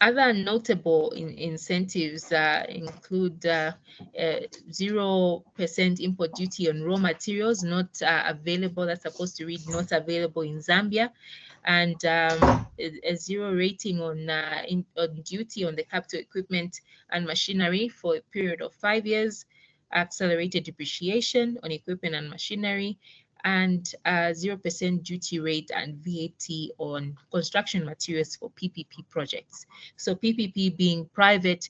Other notable incentives include 0% import duty on raw materials not available. That's supposed to read not available in Zambia, and a 0 rating on duty on the capital equipment and machinery for a period of 5 years, accelerated depreciation on equipment and machinery, and 0% duty rate and VAT on construction materials for PPP projects. So PPP being private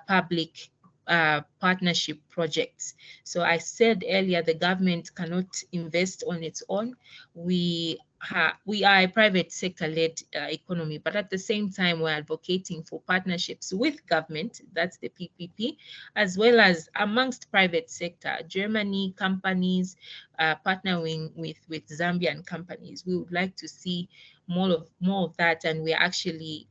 public partnership projects. So I said earlier, the government cannot invest on its own. We are a private sector-led economy, but at the same time, we're advocating for partnerships with government, that's the PPP, as well as amongst private sector, Germany companies partnering with Zambian companies. We would like to see more of that, and we're actually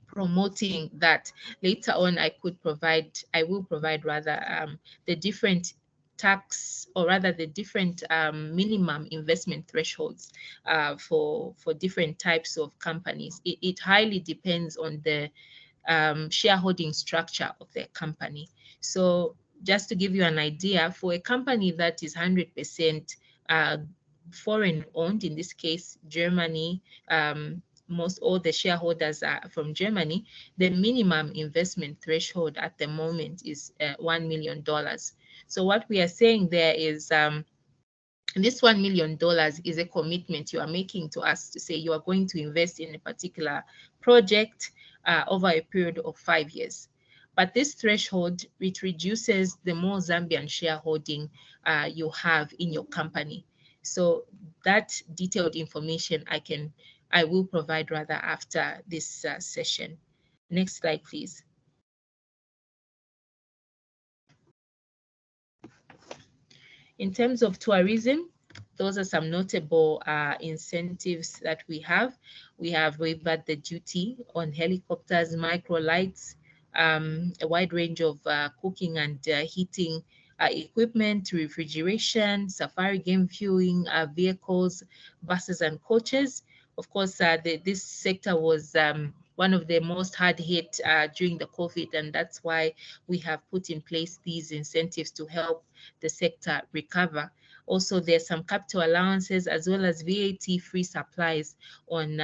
promoting that. Later on, I will provide rather the different tax, or rather the different minimum investment thresholds for different types of companies. It highly depends on the shareholding structure of their company. So just to give you an idea, for a company that is 100% foreign owned, in this case, Germany, most all the shareholders are from Germany, the minimum investment threshold at the moment is $1 million. So what we are saying there is this $1 million is a commitment you are making to us to say you are going to invest in a particular project over a period of 5 years. But this threshold, it reduces the more Zambian shareholding you have in your company. So that detailed information I will provide rather after this session. Next slide, please. In terms of tourism, those are some notable incentives that we have. We have waived the duty on helicopters, micro lights, a wide range of cooking and heating equipment, refrigeration, safari game viewing vehicles, buses and coaches. Of course, this sector was one of the most hard hit during the COVID, and that's why we have put in place these incentives to help the sector recover. Also, there's some capital allowances as well as VAT-free supplies on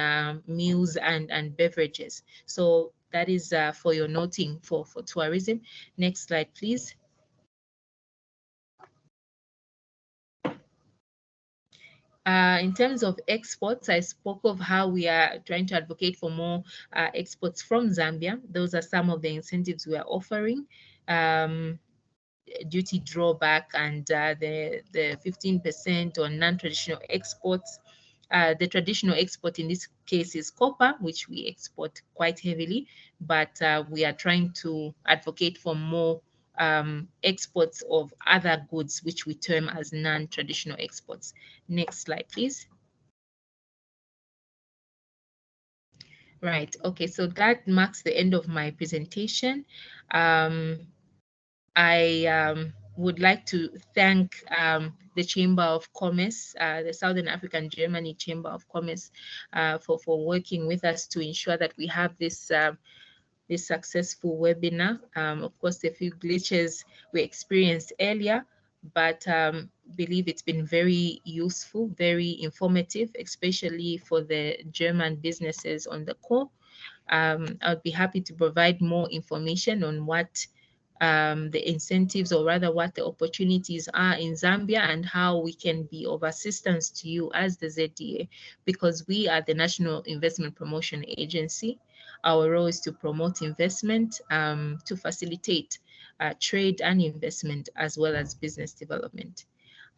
meals and beverages. So that is for your noting for tourism. Next slide, please. In terms of exports, I spoke of how we are trying to advocate for more exports from Zambia. Those are some of the incentives we are offering. Duty drawback and the 15% on non-traditional exports. The traditional export in this case is copper, which we export quite heavily, but we are trying to advocate for more exports of other goods, which we term as non-traditional exports. Next slide, please. Right, okay, so that marks the end of my presentation. I would like to thank the Chamber of Commerce, the Southern African Germany Chamber of Commerce, for working with us to ensure that we have this this successful webinar. Of course, a few glitches we experienced earlier, but believe it's been very useful, very informative, especially for the German businesses on the call. I'd be happy to provide more information on what the incentives, or rather what the opportunities are in Zambia, and how we can be of assistance to you as the ZDA, because we are the National Investment Promotion Agency. Our role is to promote investment, to facilitate trade and investment, as well as business development.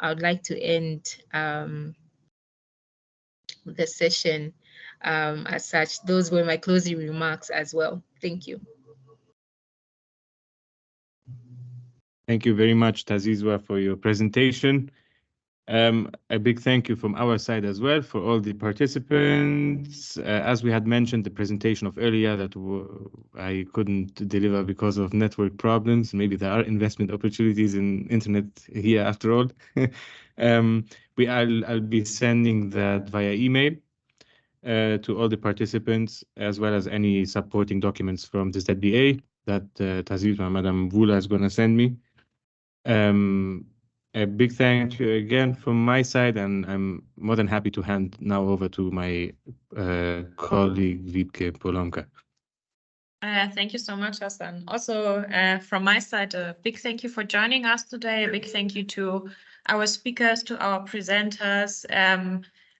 I would like to end the session as such. Those were my closing remarks as well. Thank you. Thank you very much, Tazizwa, for your presentation. A big thank you from our side as well for all the participants. As we had mentioned, the presentation of earlier that I couldn't deliver because of network problems. Maybe there are investment opportunities in internet here after all. I'll be sending that via email to all the participants, as well as any supporting documents from the ZBA that Tazizwa, Madam Vula, is going to send me. A big thank you again from my side, and I'm more than happy to hand now over to my colleague, Wiebke Polonka. Thank you so much, Hassan. Also, from my side, a big thank you for joining us today. A big thank you to our speakers, to our presenters.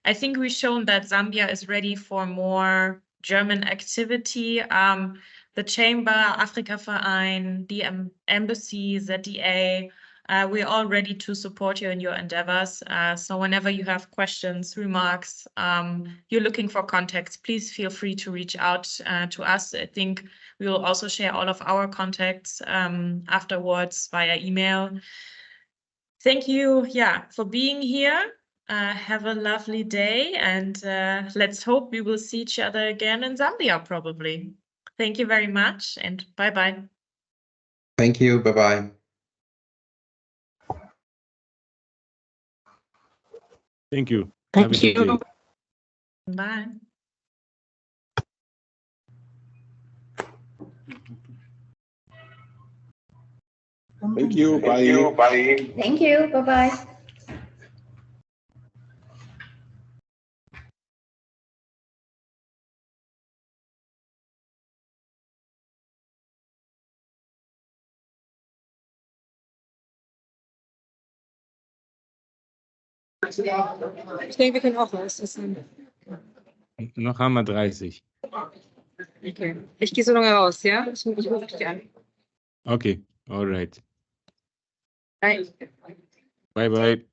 I think we've shown that Zambia is ready for more German activity. The Chamber, Afrika Verein, the Embassy, ZDA, we're all ready to support you in your endeavors. So whenever you have questions, remarks, you're looking for contacts, please feel free to reach out to us. I think we will also share all of our contacts afterwards via email. Thank you, for being here. Have a lovely day, and let's hope we will see each other again in Zambia probably. Thank you very much, and bye-bye. Thank you. Bye-bye. Thank you. Thank Have a good you. day. Bye. Thank you. Bye. Thank you. Bye-bye. Ich denke, wir können auch raus. Das ist Noch haben wir 30. okay. Ich gehe so lange raus, ja? Ich rufe dich an. Okay, all right. Bye. Bye-bye.